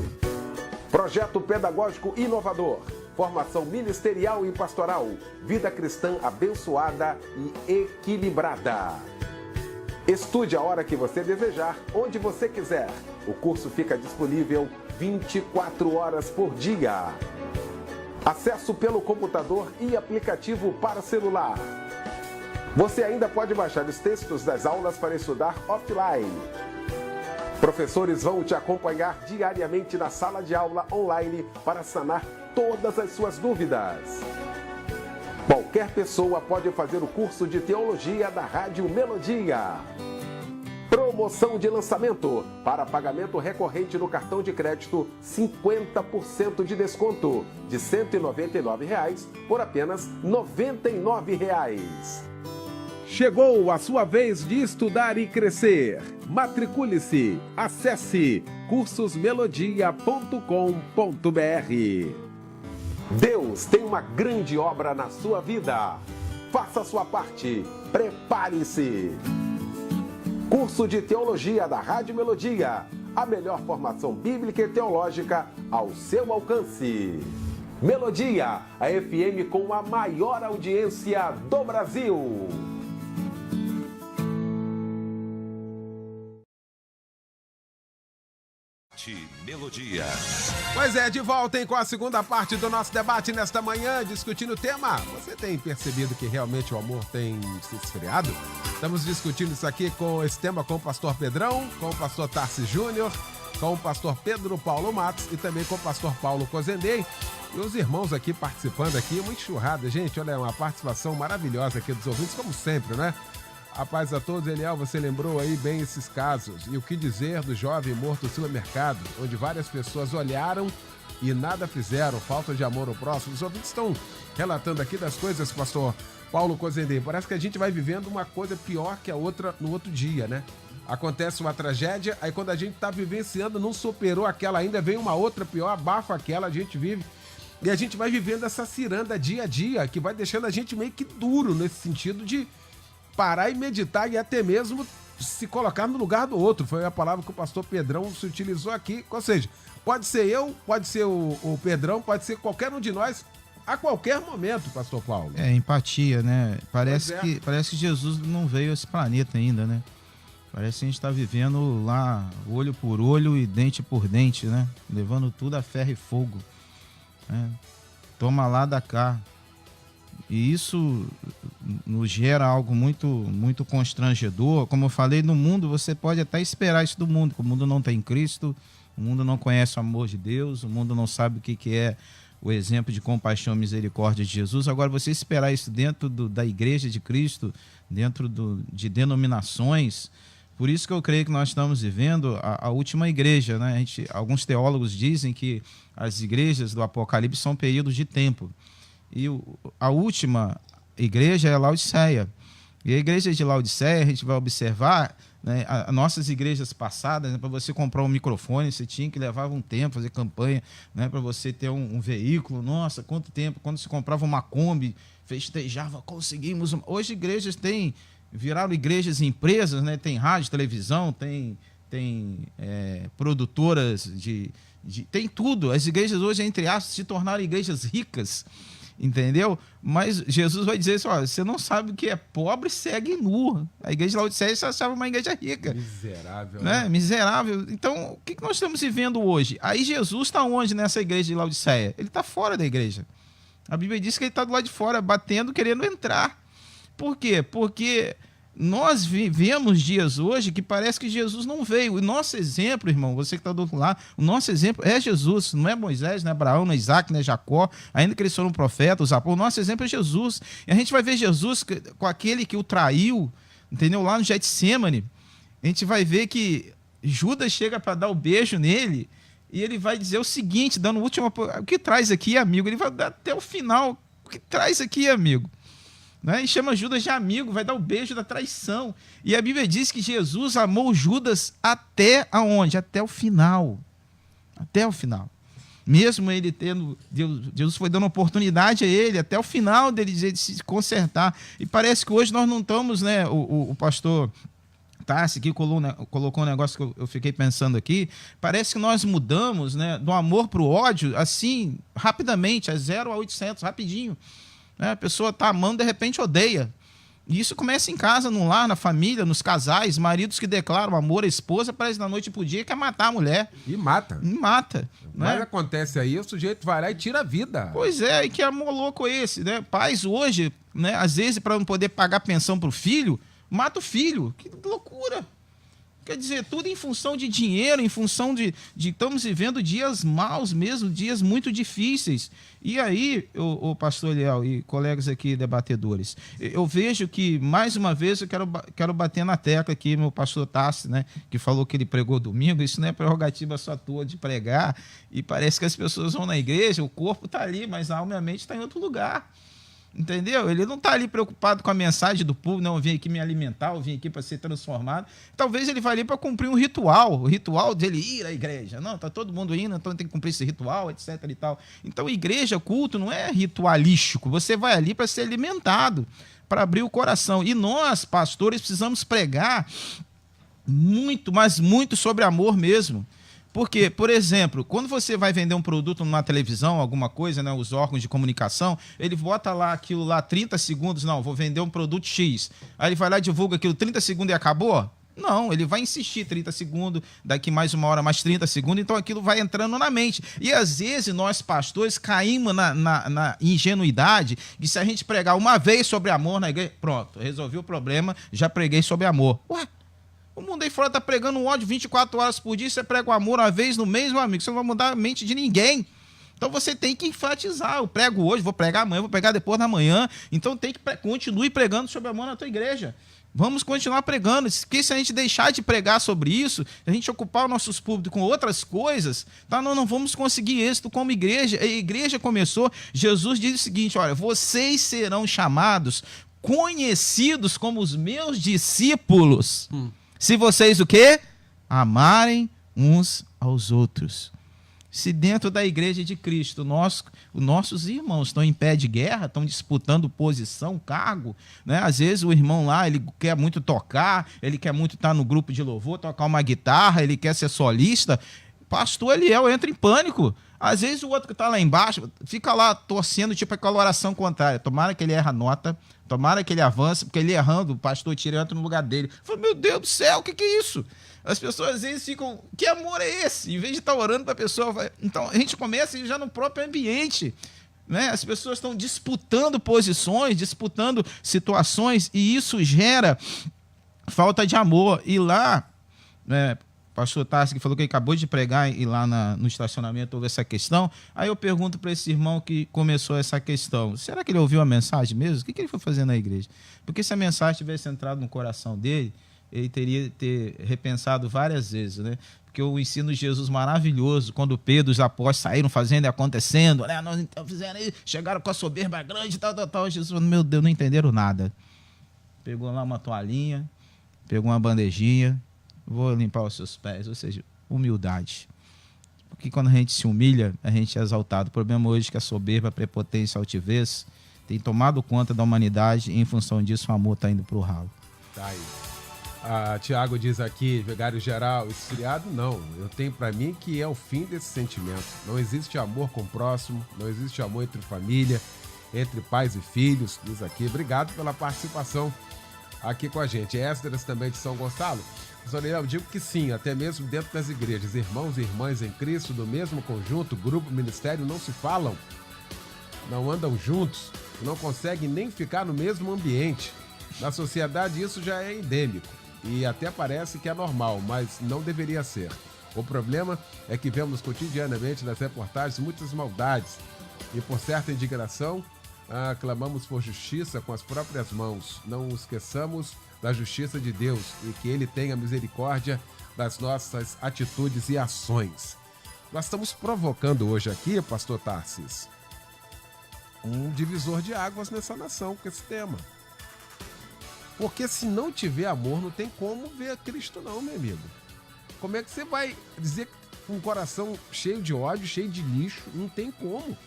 S2: Projeto pedagógico inovador. Formação ministerial e pastoral. Vida cristã abençoada e equilibrada. Estude a hora que você desejar, onde você quiser. O curso fica disponível 24 horas por dia. Acesso pelo computador e aplicativo para celular. Você ainda pode baixar os textos das aulas para estudar offline. Professores vão te acompanhar diariamente na sala de aula online para sanar todas as suas dúvidas. Qualquer pessoa pode fazer o curso de teologia da Rádio Melodia. Promoção de lançamento. Para pagamento recorrente no cartão de crédito, 50% de desconto. De R$ 199 por apenas R$ 99. Chegou a sua vez de estudar e crescer. Matricule-se. Acesse cursosmelodia.com.br. Deus tem uma grande obra na sua vida. Faça a sua parte. Prepare-se. Curso de Teologia da Rádio Melodia. A melhor formação bíblica e teológica ao seu alcance. Melodia, a FM com a maior audiência do Brasil.
S1: Melodia.
S3: Pois é, de volta com a segunda parte do nosso debate nesta manhã, discutindo o tema. Você tem percebido que realmente o amor tem se esfriado? Estamos discutindo isso aqui esse tema com o pastor Pedrão, com o pastor Tarci Júnior, com o pastor Pedro Paulo Matos e também com o pastor Paulo Cozendei. E os irmãos aqui participando aqui, uma enxurrada. Gente, olha, uma participação maravilhosa aqui dos ouvintes, como sempre, né? A paz a todos, Eliel, você lembrou aí bem esses casos. E o que dizer do jovem morto no supermercado, onde várias pessoas olharam e nada fizeram, falta de amor ao próximo. Os ouvintes estão relatando aqui das coisas, pastor Paulo Cozendei. Parece que a gente vai vivendo uma coisa pior que a outra no outro dia, né? Acontece uma tragédia, aí quando a gente tá vivenciando, não superou aquela ainda, vem uma outra pior, abafa aquela, a gente vive. E a gente vai vivendo essa ciranda dia a dia, que vai deixando a gente meio que duro nesse sentido de parar e meditar e até mesmo se colocar no lugar do outro. Foi a palavra que o pastor Pedrão se utilizou aqui. Ou seja, pode ser eu, pode ser o Pedrão, pode ser qualquer um de nós, a qualquer momento, pastor Paulo.
S6: Empatia, né? Parece que Jesus não veio a esse planeta ainda, né? Parece que a gente está vivendo lá olho por olho e dente por dente, né? Levando tudo a ferro e fogo. Né? Toma lá da cá. E isso nos gera algo muito, muito constrangedor. Como eu falei, no mundo você pode até esperar isso do mundo, que o mundo não tem Cristo, o mundo não conhece o amor de Deus, o mundo não sabe o que é o exemplo de compaixão e misericórdia de Jesus. Agora, você esperar isso dentro da Igreja de Cristo, dentro de denominações, por isso que eu creio que nós estamos vivendo a última igreja, né? Alguns teólogos dizem que as igrejas do Apocalipse são períodos de tempo. E a última igreja é Laodiceia. E a igreja de Laodiceia, a gente vai observar, né, as nossas igrejas passadas, né, para você comprar um microfone, você tinha que levar um tempo, fazer campanha, né, para você ter um veículo. Nossa, quanto tempo! Quando se comprava uma Kombi, festejava, conseguimos. Hoje igrejas viraram igrejas empresas, né? Tem rádio, televisão, tem produtoras tem tudo. As igrejas hoje, entre aspas, se tornaram igrejas ricas, entendeu? Mas Jesus vai dizer assim: ó, você não sabe o que é pobre, segue nu. A igreja de Laodiceia se achava uma igreja rica.
S3: Miserável,
S6: né?
S3: né?
S6: Miserável. Então, o que nós estamos vivendo hoje? Aí Jesus está onde nessa igreja de Laodiceia? Ele está fora da igreja. A Bíblia diz que ele está do lado de fora, batendo, querendo entrar. Por quê? Porque nós vivemos dias hoje que parece que Jesus não veio. O nosso exemplo, irmão, você que está do outro lado, o nosso exemplo é Jesus, não é Moisés, não é Abraão, não é Isaac, não é Jacó, ainda que eles foram profetas, o nosso exemplo é Jesus. E a gente vai ver Jesus com aquele que o traiu, entendeu? Lá no Getsêmani, a gente vai ver que Judas chega para dar o beijo nele e ele vai dizer o seguinte, dando o último... O que traz aqui, amigo? Ele vai dar até o final. O que traz aqui, amigo? Né? E chama Judas de amigo, vai dar o beijo da traição. E a Bíblia diz que Jesus amou Judas até aonde? Até o final. Até o final. Mesmo ele tendo... Deus foi dando oportunidade a ele, até o final dele se consertar. E parece que hoje nós não estamos, né? O pastor Tassi aqui colocou um negócio que eu fiquei pensando aqui. Parece que nós mudamos, né, do amor para o ódio, assim, rapidamente, a 0 a 800, rapidinho. A pessoa está amando, de repente odeia. E isso começa em casa, no lar, na família, nos casais. Maridos que declaram amor à esposa, parece da noite pro dia quer matar a mulher.
S3: E mata.
S6: Mas
S3: né? Acontece aí, o sujeito vai lá e tira a vida.
S6: Pois é, e que amor louco é esse, né? Pais hoje, né, às vezes, para não poder pagar pensão pro filho, mata o filho. Que loucura! Quer dizer, tudo em função de dinheiro, em função de estamos vivendo dias maus mesmo, dias muito difíceis. E aí, o pastor Eliel e colegas aqui debatedores, eu vejo que, mais uma vez, eu quero bater na tecla aqui, meu pastor Tassi, né, que falou que ele pregou domingo. Isso não é prerrogativa só tua de pregar, e parece que as pessoas vão na igreja, o corpo está ali, mas a alma e a mente está em outro lugar. Entendeu? Ele não está ali preocupado com a mensagem do público, não, eu vim aqui me alimentar, eu vim aqui para ser transformado. Talvez ele vá ali para cumprir um ritual, o ritual dele ir à igreja. Não, está todo mundo indo, então tem que cumprir esse ritual, etc. e tal. Então, igreja, culto, não é ritualístico. Você vai ali para ser alimentado, para abrir o coração. E nós, pastores, precisamos pregar muito, mas muito sobre amor mesmo. Porque, por exemplo, quando você vai vender um produto numa televisão, alguma coisa, né, os órgãos de comunicação, ele bota lá aquilo lá, 30 segundos, não, vou vender um produto X. Aí ele vai lá e divulga aquilo, 30 segundos e acabou? Não, ele vai insistir 30 segundos, daqui mais uma hora, mais 30 segundos, então aquilo vai entrando na mente. E às vezes nós, pastores, caímos na ingenuidade de se a gente pregar uma vez sobre amor na igreja, pronto, resolvi o problema, já preguei sobre amor. Ué? O mundo aí fora está pregando um ódio 24 horas por dia, você prega o amor uma vez no mês, meu amigo, você não vai mudar a mente de ninguém. Então você tem que enfatizar, eu prego hoje, vou pregar amanhã, vou pregar depois da manhã, então tem que continue pregando sobre amor na tua igreja. Vamos continuar pregando, porque se a gente deixar de pregar sobre isso, a gente ocupar os nossos públicos com outras coisas, tá? Não vamos conseguir êxito como igreja. A igreja começou, Jesus diz o seguinte, olha, vocês serão chamados, conhecidos como os meus discípulos. Se vocês o quê? Amarem uns aos outros. Se dentro da igreja de Cristo, os nossos irmãos estão em pé de guerra, estão disputando posição, cargo, né? Às vezes o irmão lá, ele quer muito tocar, ele quer muito estar no grupo de louvor, tocar uma guitarra, ele quer ser solista. Pastor Eliel entra em pânico. Às vezes o outro que está lá embaixo fica lá torcendo, tipo aquela oração contrária. Tomara que ele erre a nota, tomara que ele avance, porque ele errando, o pastor tira e entra no lugar dele. Fala, meu Deus do céu, o que é isso? As pessoas às vezes ficam, que amor é esse? Em vez de estar orando para a pessoa... Então a gente começa já no próprio ambiente. né? As pessoas estão disputando posições, disputando situações, e isso gera falta de amor. E lá, né, o pastor Tarso, que falou que ele acabou de pregar, e lá no estacionamento houve essa questão. Aí eu pergunto para esse irmão que começou essa questão, será que ele ouviu a mensagem mesmo? O que ele foi fazer na igreja? Porque se a mensagem tivesse entrado no coração dele, ele teria ter repensado várias vezes, né? Porque o ensino de Jesus maravilhoso, quando Pedro e os apóstolos saíram fazendo e acontecendo, né? Nós estamos fazendo isso, chegaram com a soberba grande, tal. Jesus falou, meu Deus, não entenderam nada. Pegou lá uma toalhinha, pegou uma bandejinha, vou limpar os seus pés, ou seja, humildade. Porque quando a gente se humilha, a gente é exaltado. O problema hoje é que a soberba, a prepotência, a altivez tem tomado conta da humanidade, e em função disso o amor está indo para o ralo.
S3: Tá aí. Tiago diz aqui, Vigário Geral, esfriado não. Eu tenho para mim que é o fim desse sentimento. Não existe amor com o próximo, não existe amor entre família, entre pais e filhos, diz aqui. Obrigado pela participação aqui com a gente. Esdras também de São Gonçalo. Eu digo que sim, até mesmo dentro das igrejas. Irmãos e irmãs em Cristo, do mesmo conjunto, grupo, ministério, não se falam, não andam juntos, não conseguem nem ficar no mesmo ambiente. Na sociedade isso já é endêmico. E até parece que é normal, mas não deveria ser. O problema é que vemos cotidianamente nas reportagens muitas maldades e por certa indignação clamamos por justiça com as próprias mãos. Não esqueçamos da justiça de Deus e que Ele tenha misericórdia das nossas atitudes e ações. Nós estamos provocando hoje aqui, pastor Tarsis, um divisor de águas nessa nação com esse tema. Porque se não tiver amor, não tem como ver Cristo não, meu amigo. Como é que você vai dizer com um coração cheio de ódio, cheio de lixo? Não tem como.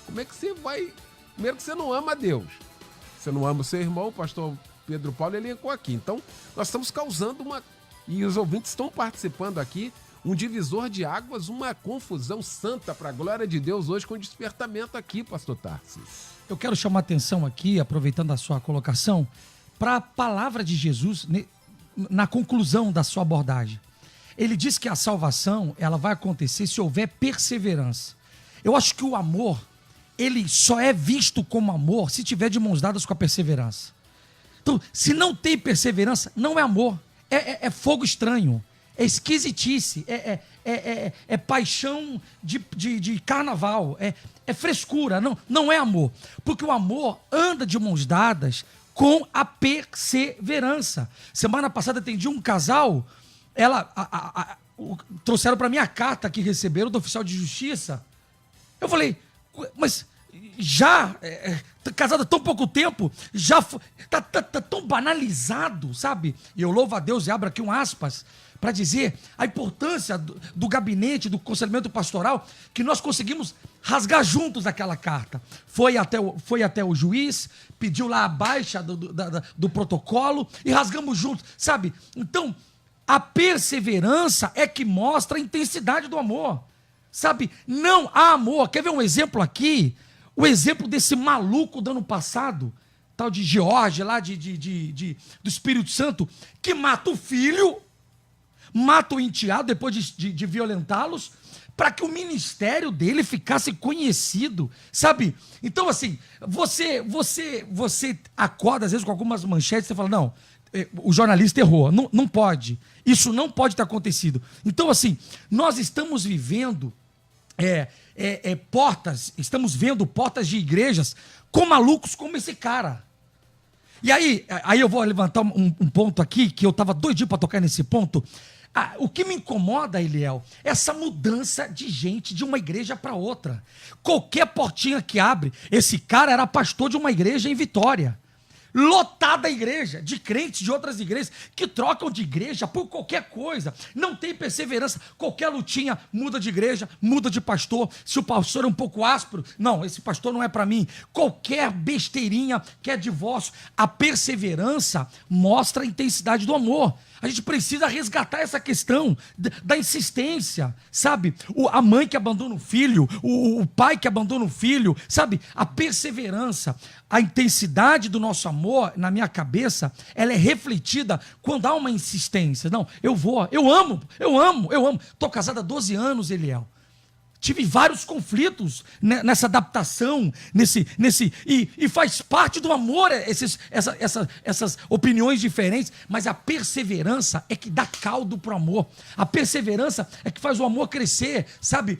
S3: Como é que você vai... Primeiro que você não ama a Deus. Você não ama o seu irmão, o pastor Pedro Paulo elencou aqui. Então, nós estamos causando uma... E os ouvintes estão participando aqui, um divisor de águas, uma confusão santa para a glória de Deus hoje com despertamento aqui, pastor Tarsis.
S7: Eu quero chamar a atenção aqui, aproveitando a sua colocação, para a palavra de Jesus na conclusão da sua abordagem. Ele diz que a salvação ela vai acontecer se houver perseverança. Eu acho que o amor, ele só é visto como amor se tiver de mãos dadas com a perseverança. Então, se não tem perseverança, não é amor. É fogo estranho, é esquisitice, é paixão de carnaval, é frescura, não é amor. Porque o amor anda de mãos dadas com a perseverança. Semana passada atendi um casal, trouxeram para mim a carta que receberam do oficial de justiça. Eu falei, mas já casado há tão pouco tempo, já tá tão banalizado, sabe? E eu louvo a Deus e abro aqui um aspas para dizer a importância do gabinete, do conselhamento pastoral, que nós conseguimos rasgar juntos aquela carta. Foi até o juiz, pediu lá a baixa do protocolo e rasgamos juntos, sabe? Então, a perseverança é que mostra a intensidade do amor, sabe? Não há amor. Quer ver um exemplo aqui? O exemplo desse maluco do ano passado, tal de George, lá do Espírito Santo, que mata o filho, mata o enteado depois de violentá-los, para que o ministério dele ficasse conhecido, sabe? Então, assim, você acorda às vezes com algumas manchetes e você fala, não, o jornalista errou, não pode, isso não pode ter acontecido. Então, assim, nós estamos vivendo estamos vendo portas de igrejas com malucos como esse cara. E aí eu vou levantar um ponto aqui, que eu estava doidinho para tocar nesse ponto. O que me incomoda, Eliel, é essa mudança de gente de uma igreja para outra. Qualquer portinha que abre, esse cara era pastor de uma igreja em Vitória. Lotada a igreja, de crentes de outras igrejas, que trocam de igreja por qualquer coisa. Não tem perseverança. Qualquer lutinha muda de igreja, muda de pastor. Se o pastor é um pouco áspero, não, esse pastor não é para mim. Qualquer besteirinha que é divórcio. A perseverança mostra a intensidade do amor. A gente precisa resgatar essa questão da insistência, sabe? A mãe que abandona o filho, o pai que abandona o filho, sabe? A perseverança, a intensidade do nosso amor, na minha cabeça, ela é refletida quando há uma insistência. Não, eu amo. Estou casada há 12 anos, Eliel. tive vários conflitos nessa adaptação, e faz parte do amor essas opiniões diferentes, mas a perseverança é que dá caldo pro amor. A perseverança é que faz o amor crescer, sabe?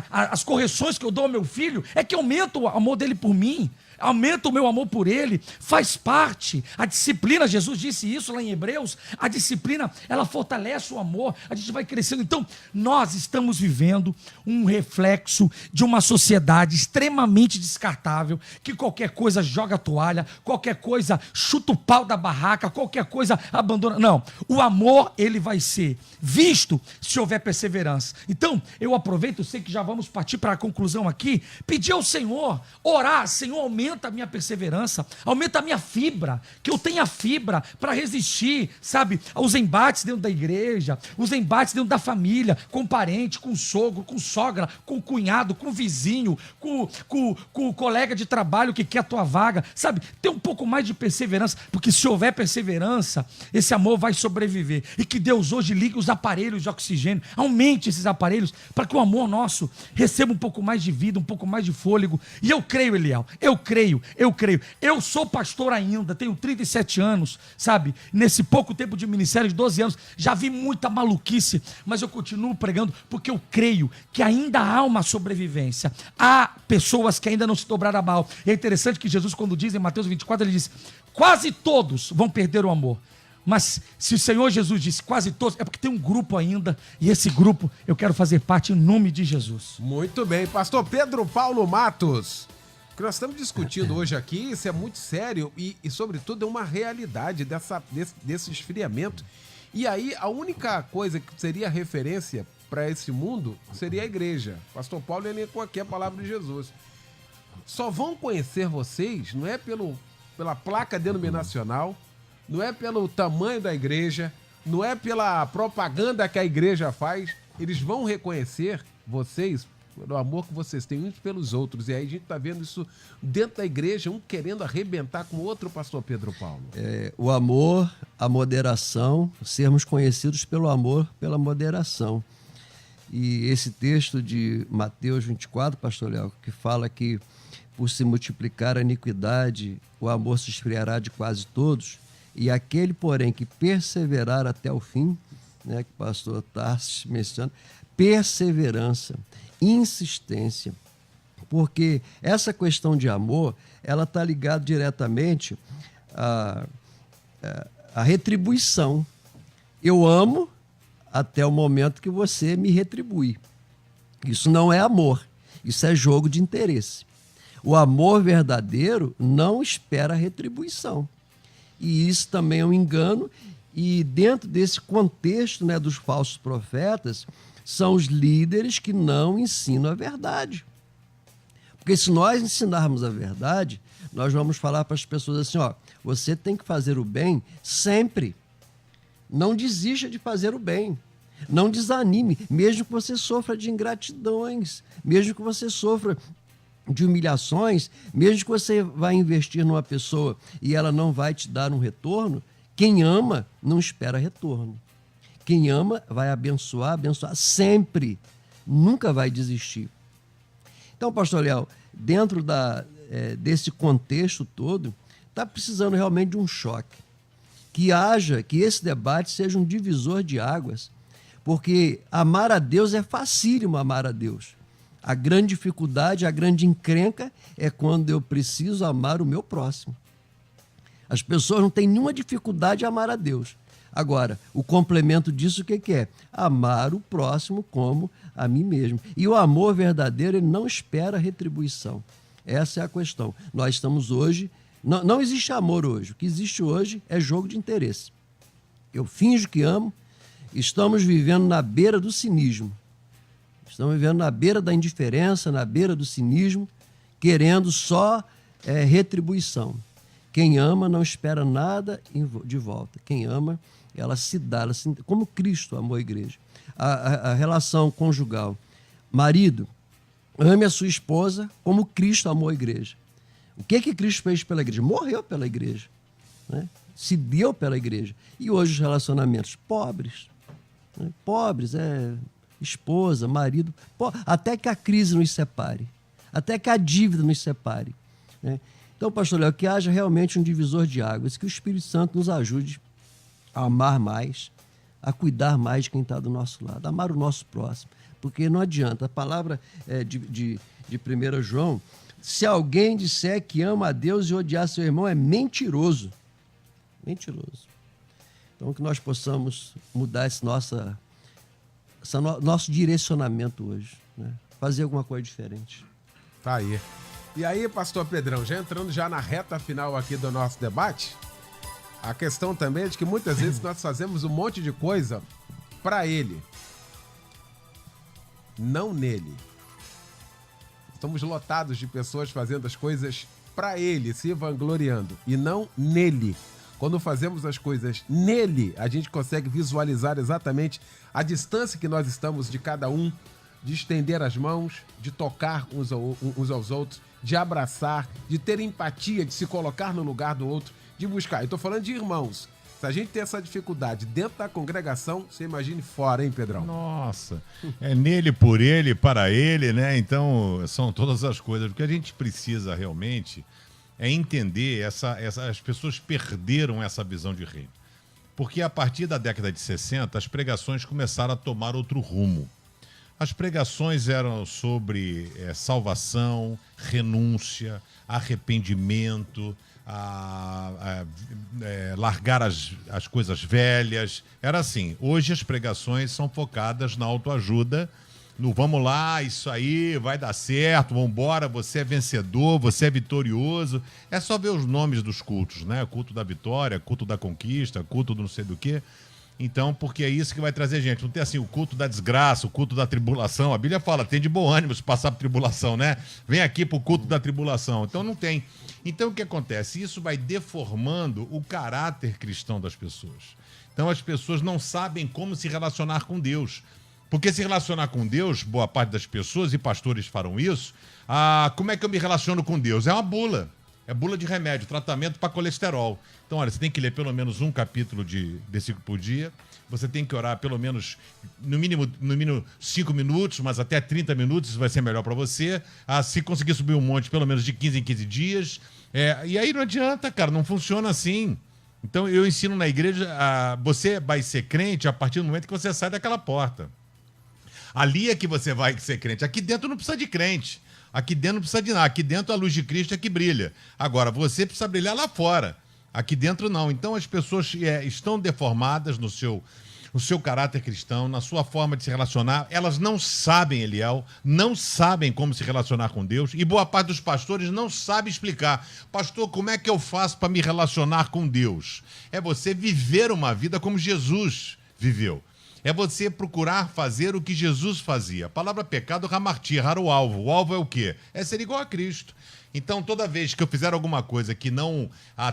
S7: As correções que eu dou ao meu filho é que aumenta o amor dele por mim. Aumenta o meu amor por ele, faz parte. A disciplina, Jesus disse isso lá em Hebreus, a disciplina, ela fortalece o amor, a gente vai crescendo. Então, nós estamos vivendo um reflexo de uma sociedade extremamente descartável, que qualquer coisa joga a toalha, qualquer coisa chuta o pau da barraca, qualquer coisa abandona. Não, o amor, ele vai ser visto se houver perseverança. Então, eu aproveito, sei que já vamos partir para a conclusão aqui, pedir ao Senhor, orar, Senhor, aumenta a minha perseverança, aumenta a minha fibra, que eu tenha fibra para resistir, sabe, aos embates dentro da igreja, os embates dentro da família, com parente, com sogro, com sogra, com cunhado, com vizinho, com o colega de trabalho que quer a tua vaga, sabe, ter um pouco mais de perseverança, porque se houver perseverança, esse amor vai sobreviver. E que Deus hoje ligue os aparelhos de oxigênio, aumente esses aparelhos, para que o amor nosso receba um pouco mais de vida, um pouco mais de fôlego. E eu creio, Eliel, eu creio. Eu sou pastor ainda, tenho 37 anos, sabe? Nesse pouco tempo de ministério, de 12 anos, já vi muita maluquice, mas eu continuo pregando porque eu creio que ainda há uma sobrevivência. Há pessoas que ainda não se dobraram a Baal. E é interessante que Jesus, quando diz em Mateus 24, ele diz: quase todos vão perder o amor. Mas se o Senhor Jesus disse quase todos, é porque tem um grupo ainda, e esse grupo eu quero fazer parte em nome de Jesus.
S3: Muito bem. Pastor Pedro Paulo Matos, o que nós estamos discutindo hoje aqui, isso é muito sério e sobretudo, é uma realidade desse esfriamento. E aí, a única coisa que seria referência para esse mundo seria a igreja. Pastor Paulo elencou aqui a palavra de Jesus. Só vão conhecer vocês, não é pela placa denominacional, não é pelo tamanho da igreja, não é pela propaganda que a igreja faz. Eles vão reconhecer vocês pelo amor que vocês têm uns pelos outros. E aí a gente está vendo isso dentro da igreja, um querendo arrebentar com o outro, pastor Pedro Paulo.
S5: O amor, a moderação, sermos conhecidos pelo amor, pela moderação. E esse texto de Mateus 24, pastor Léo, que fala que por se multiplicar a iniquidade, o amor se esfriará de quase todos, e aquele, porém, que perseverar até o fim, né, que o pastor Tarsis menciona, perseverança, insistência, porque essa questão de amor, ela está ligada diretamente à retribuição. Eu amo até o momento que você me retribui. Isso não é amor, isso é jogo de interesse. O amor verdadeiro não espera retribuição. E isso também é um engano, e dentro desse contexto, né, dos falsos profetas, são os líderes que não ensinam a verdade. Porque se nós ensinarmos a verdade, nós vamos falar para as pessoas assim, ó, você tem que fazer o bem sempre. Não desista de fazer o bem. Não desanime, mesmo que você sofra de ingratidões, mesmo que você sofra de humilhações, mesmo que você vá investir numa pessoa e ela não vai te dar um retorno, quem ama não espera retorno. Quem ama vai abençoar sempre, nunca vai desistir. Então, pastor Léo, dentro desse contexto todo, está precisando realmente de um choque. Que esse debate seja um divisor de águas, porque amar a Deus é facílimo amar a Deus. A grande dificuldade, a grande encrenca é quando eu preciso amar o meu próximo. As pessoas não têm nenhuma dificuldade em amar a Deus. Agora, o complemento disso o que é? Amar o próximo como a mim mesmo. E o amor verdadeiro, ele não espera retribuição. Essa é a questão. Nós estamos hoje... Não existe amor hoje. O que existe hoje é jogo de interesse. Eu finjo que amo. Estamos vivendo na beira do cinismo. Estamos vivendo na beira da indiferença, na beira do cinismo, querendo só retribuição. Quem ama não espera nada de volta. Quem ama, ela se dá, como Cristo amou a igreja. A relação conjugal. Marido, ame a sua esposa como Cristo amou a igreja. O que Cristo fez pela igreja? Morreu pela igreja, né? Se deu pela igreja. E hoje os relacionamentos pobres, né? Pobres, esposa, marido, até que a crise nos separe, até que a dívida nos separe, né? Então, pastor Léo, que haja realmente um divisor de águas, que o Espírito Santo nos ajude a amar mais, a cuidar mais de quem está do nosso lado, a amar o nosso próximo, porque não adianta, a palavra de 1 João, se alguém disser que ama a Deus e odiar seu irmão, é mentiroso. Mentiroso. Então, que nós possamos mudar esse nosso direcionamento hoje, né? Fazer alguma coisa diferente.
S3: Tá aí. E aí, pastor Pedrão, já entrando já na reta final aqui do nosso debate, a questão também é de que muitas vezes nós fazemos um monte de coisa para ele, não nele. Estamos lotados de pessoas fazendo as coisas para ele, se vangloriando, e não nele. Quando fazemos as coisas nele, a gente consegue visualizar exatamente a distância que nós estamos de cada um, de estender as mãos, de tocar uns aos outros, de abraçar, de ter empatia, de se colocar no lugar do outro, de buscar. Eu estou falando de irmãos. Se a gente tem essa dificuldade dentro da congregação, você imagine fora, hein, Pedrão?
S4: Nossa, é nele, por ele, para ele, né? Então, são todas as coisas. O que a gente precisa realmente é entender, as pessoas perderam essa visão de reino. Porque a partir da década de 60, as pregações começaram a tomar outro rumo. As pregações eram sobre salvação, renúncia, arrependimento, largar as coisas velhas. Era assim. Hoje as pregações são focadas na autoajuda, no vamos lá, isso aí vai dar certo, vamos embora, você é vencedor, você é vitorioso. É só ver os nomes dos cultos, né? Culto da vitória, culto da conquista, culto do não sei do quê. Então, porque é isso que vai trazer gente. Não tem assim o culto da desgraça, o culto da tribulação. A Bíblia fala, tem de bom ânimo se passar por tribulação, né? Vem aqui pro culto da tribulação. Então não tem. Então o que acontece? Isso vai deformando o caráter cristão das pessoas. Então as pessoas não sabem como se relacionar com Deus. Porque se relacionar com Deus, boa parte das pessoas, e pastores farão isso, como é que eu me relaciono com Deus? É uma bula. É bula de remédio, tratamento para colesterol. Então, olha, você tem que ler pelo menos um capítulo desse por dia. Você tem que orar pelo menos, no mínimo 5 minutos, mas até 30 minutos, isso vai ser melhor para você. Se conseguir subir um monte, pelo menos de 15 em 15 dias. E aí não adianta, cara, não funciona assim. Então, eu ensino na igreja, você vai ser crente a partir do momento que você sai daquela porta. Ali é que você vai ser crente. Aqui dentro não precisa de crente. Aqui dentro não precisa de nada. Aqui dentro a luz de Cristo é que brilha. Agora, você precisa brilhar lá fora. Aqui dentro não. Então as pessoas estão deformadas no seu caráter cristão, na sua forma de se relacionar. Elas não sabem, Eliel, não sabem como se relacionar com Deus. E boa parte dos pastores não sabe explicar. Pastor, como é que eu faço para me relacionar com Deus? É você viver uma vida como Jesus viveu. É você procurar fazer o que Jesus fazia. A palavra pecado, hamartia, errar o alvo. O alvo é o quê? É ser igual a Cristo. Então, toda vez que eu fizer alguma coisa que não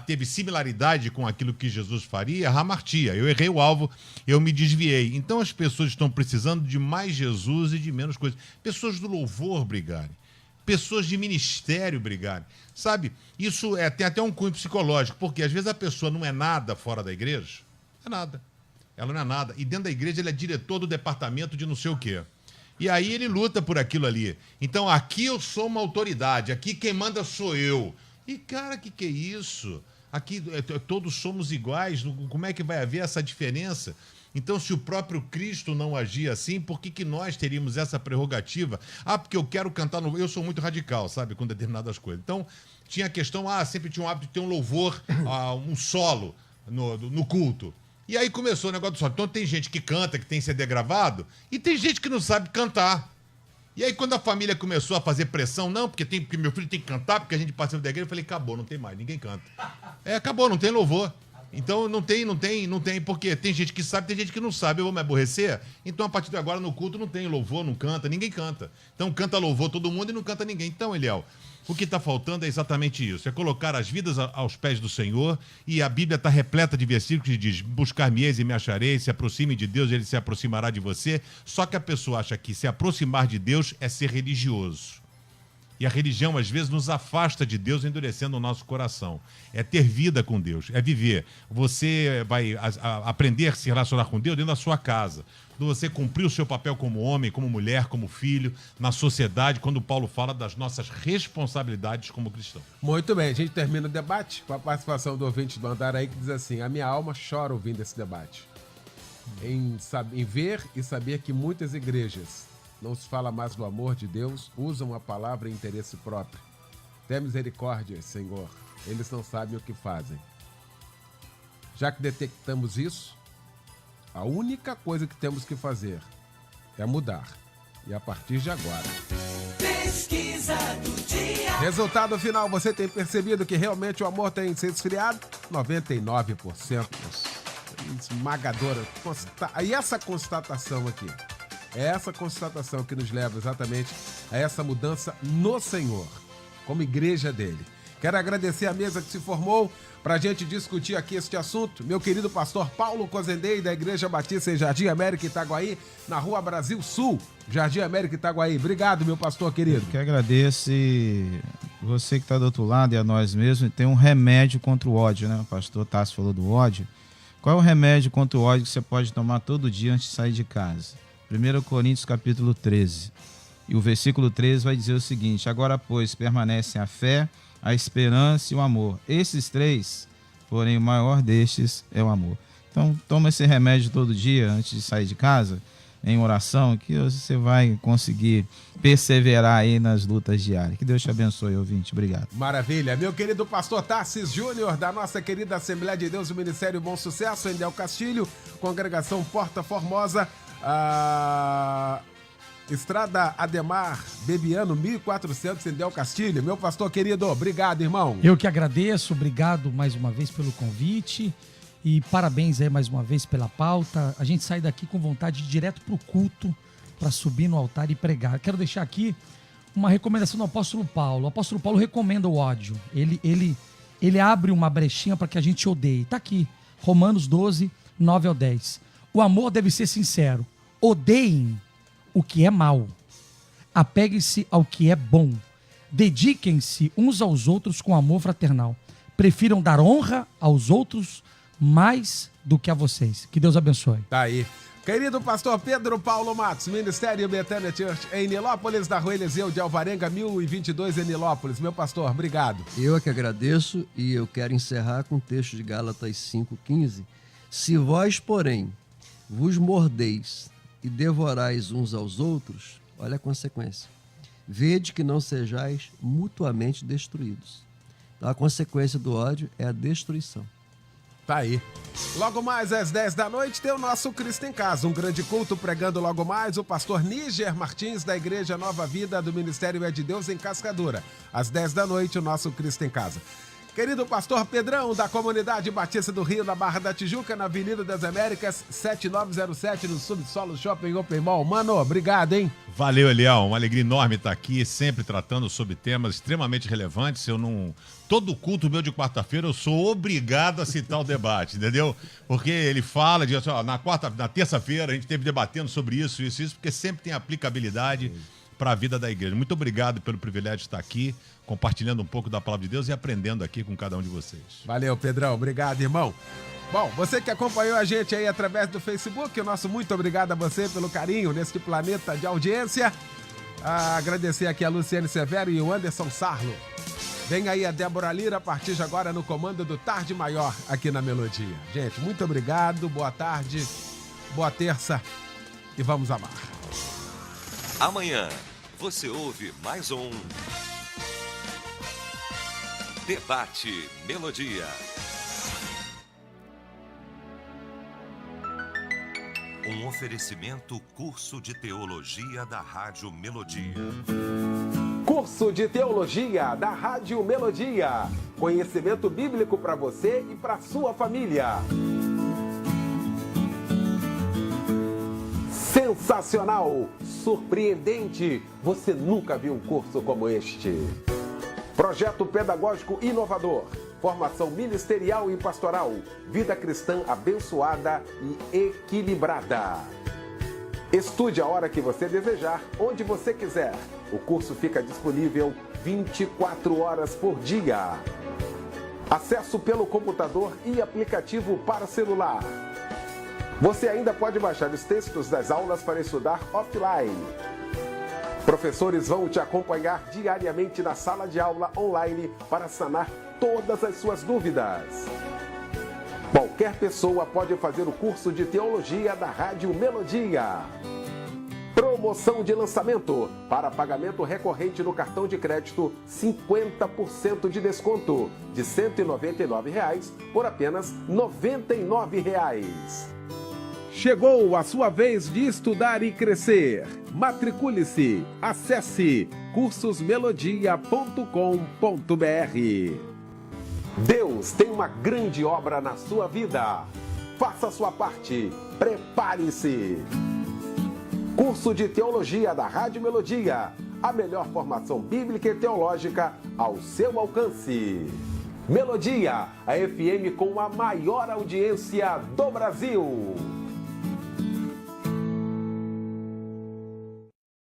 S4: teve similaridade com aquilo que Jesus faria, hamartia. Eu errei o alvo, eu me desviei. Então, as pessoas estão precisando de mais Jesus e de menos coisas. Pessoas do louvor brigarem. Pessoas de ministério brigarem. Sabe, isso tem até um cunho psicológico, porque às vezes a pessoa não é nada fora da igreja. É nada. Ela não é nada. E dentro da igreja ele é diretor do departamento de não sei o quê. E aí ele luta por aquilo ali. Então aqui eu sou uma autoridade, aqui quem manda sou eu. E cara, que é isso? Aqui todos somos iguais, como é que vai haver essa diferença? Então se o próprio Cristo não agir assim, por que nós teríamos essa prerrogativa? Porque eu quero cantar no... Eu sou muito radical, sabe, com determinadas coisas. Então tinha a questão, sempre tinha um hábito de ter um louvor, um solo no culto. E aí começou o negócio do solo. Então tem gente que canta, que tem CD gravado, e tem gente que não sabe cantar. E aí quando a família começou a fazer pressão, não, porque meu filho tem que cantar, porque a gente participa da igreja, eu falei, acabou, não tem mais, ninguém canta. Acabou, não tem louvor. Então não tem, porque tem gente que sabe, tem gente que não sabe, eu vou me aborrecer. Então a partir de agora no culto não tem louvor, não canta, ninguém canta. Então canta louvor todo mundo e não canta ninguém. Então, Eliel, o que está faltando é exatamente isso, é colocar as vidas aos pés do Senhor, e a Bíblia está repleta de versículos que diz, buscar-me-eis e me achareis, se aproxime de Deus, ele se aproximará de você. Só que a pessoa acha que se aproximar de Deus é ser religioso. E a religião, às vezes, nos afasta de Deus, endurecendo o nosso coração. É ter vida com Deus, é viver. Você vai aprender a se relacionar com Deus dentro da sua casa. Quando você cumprir o seu papel como homem, como mulher, como filho, na sociedade, quando Paulo fala das nossas responsabilidades como cristão.
S3: Muito bem, a gente termina o debate com a participação do ouvinte do Andaraí, que diz assim: a minha alma chora ouvindo esse debate. Em ver e saber que muitas igrejas não se fala mais do amor de Deus, usam a palavra em interesse próprio. Tem misericórdia, Senhor. Eles não sabem o que fazem. Já que detectamos isso, a única coisa que temos que fazer é mudar. E a partir de agora.
S8: Pesquisa do dia.
S3: Resultado final, você tem percebido que realmente o amor tem se esfriado? 99%. Esmagadora. E essa constatação aqui? É essa constatação que nos leva exatamente a essa mudança no Senhor, como igreja dele. Quero agradecer a mesa que se formou para a gente discutir aqui este assunto. Meu querido pastor Paulo Cozendei, da Igreja Batista em Jardim América, Itaguaí, na Rua Brasil Sul, Jardim América, Itaguaí. Obrigado, meu pastor querido.
S6: Eu que agradeço, você que está do outro lado e a nós mesmos. Tem um remédio contra o ódio, né? O pastor Tássio falou do ódio. Qual é o remédio contra o ódio que você pode tomar todo dia antes de sair de casa? 1 Coríntios capítulo 13. E o versículo 13 vai dizer o seguinte: agora, pois, permanecem a fé, a esperança e o amor. Esses três, porém, o maior destes é o amor. Então, toma esse remédio todo dia antes de sair de casa, em oração, que você vai conseguir perseverar aí nas lutas diárias. Que Deus te abençoe, ouvinte. Obrigado.
S3: Maravilha. Meu querido pastor Tarsis Júnior, da nossa querida Assembleia de Deus, o Ministério Bom Sucesso, em Del Castilho, Congregação Porta Formosa, Estrada Ademar Bebiano, 1400, em Del Castilho. Meu pastor querido, obrigado, irmão.
S7: Eu que agradeço, obrigado mais uma vez pelo convite e parabéns aí mais uma vez pela pauta. A gente sai daqui com vontade de ir direto pro culto, para subir no altar e pregar. Quero deixar aqui uma recomendação do apóstolo Paulo. O apóstolo Paulo recomenda o ódio. Ele abre uma brechinha para que a gente odeie. Tá aqui, Romanos 12, 9 ao 10. O amor deve ser sincero. Odeiem o que é mal. Apeguem-se ao que é bom. Dediquem-se uns aos outros com amor fraternal. Prefiram dar honra aos outros mais do que a vocês. Que Deus abençoe.
S3: Tá aí. Querido pastor Pedro Paulo Matos, Ministério Betânia Church, em Nilópolis, da Rua Eliseu de Alvarenga, 1022, em Nilópolis. Meu pastor, obrigado.
S5: Eu é que agradeço e eu quero encerrar com o texto de Gálatas 5,15. Se vós, porém, vos mordeis e devorais uns aos outros, olha a consequência. Vede que não sejais mutuamente destruídos. Então, a consequência do ódio é a destruição.
S3: Tá aí. Logo mais às 10 da noite tem o nosso Cristo em Casa, um grande culto pregando logo mais o pastor Níger Martins, da Igreja Nova Vida do Ministério É de Deus, em Cascadura. Às 10 da noite o nosso Cristo em Casa. Querido pastor Pedrão, da Comunidade Batista do Rio, na Barra da Tijuca, na Avenida das Américas, 7907, no Subsolo Shopping Open Mall. Mano, obrigado, hein?
S4: Valeu, Eliel. Uma alegria enorme estar aqui, sempre tratando sobre temas extremamente relevantes. Todo culto meu de quarta-feira eu sou obrigado a citar o debate, entendeu? Porque ele fala de na terça-feira a gente esteve debatendo sobre isso, porque sempre tem aplicabilidade para a vida da igreja. Muito obrigado pelo privilégio de estar aqui, compartilhando um pouco da palavra de Deus e aprendendo aqui com cada um de vocês. Valeu,
S3: Pedrão. Obrigado, irmão. Bom, você que acompanhou a gente aí através do Facebook, o nosso muito obrigado a você pelo carinho neste planeta de audiência. Agradecer aqui a Luciane Severo e o Anderson Sarlo. Vem aí a Débora Lira a partir de agora no comando do Tarde Maior aqui na Melodia. Gente, muito obrigado, boa tarde, boa terça e vamos amar.
S1: Amanhã você ouve mais um Debate Melodia. Um oferecimento curso de teologia da Rádio Melodia.
S2: Curso de Teologia da Rádio Melodia. Conhecimento bíblico para você e para sua família. Sensacional, surpreendente. Você nunca viu um curso como este. Projeto pedagógico inovador. Formação ministerial e pastoral. Vida cristã abençoada e equilibrada. Estude a hora que você desejar, onde você quiser. O curso fica disponível 24 horas por dia. Acesso pelo computador e aplicativo para celular. Você ainda pode baixar os textos das aulas para estudar offline. Professores vão te acompanhar diariamente na sala de aula online para sanar todas as suas dúvidas. Qualquer pessoa pode fazer o curso de teologia da Rádio Melodia. Promoção de lançamento. Para pagamento recorrente no cartão de crédito, 50% de desconto. De R$ 199 por apenas R$ 99. Chegou a sua vez de estudar e crescer. Matricule-se. Acesse cursosmelodia.com.br. Deus tem uma grande obra na sua vida. Faça a sua parte. Prepare-se. Curso de Teologia da Rádio Melodia. A melhor formação bíblica e teológica ao seu alcance. Melodia, a FM com a maior audiência do Brasil.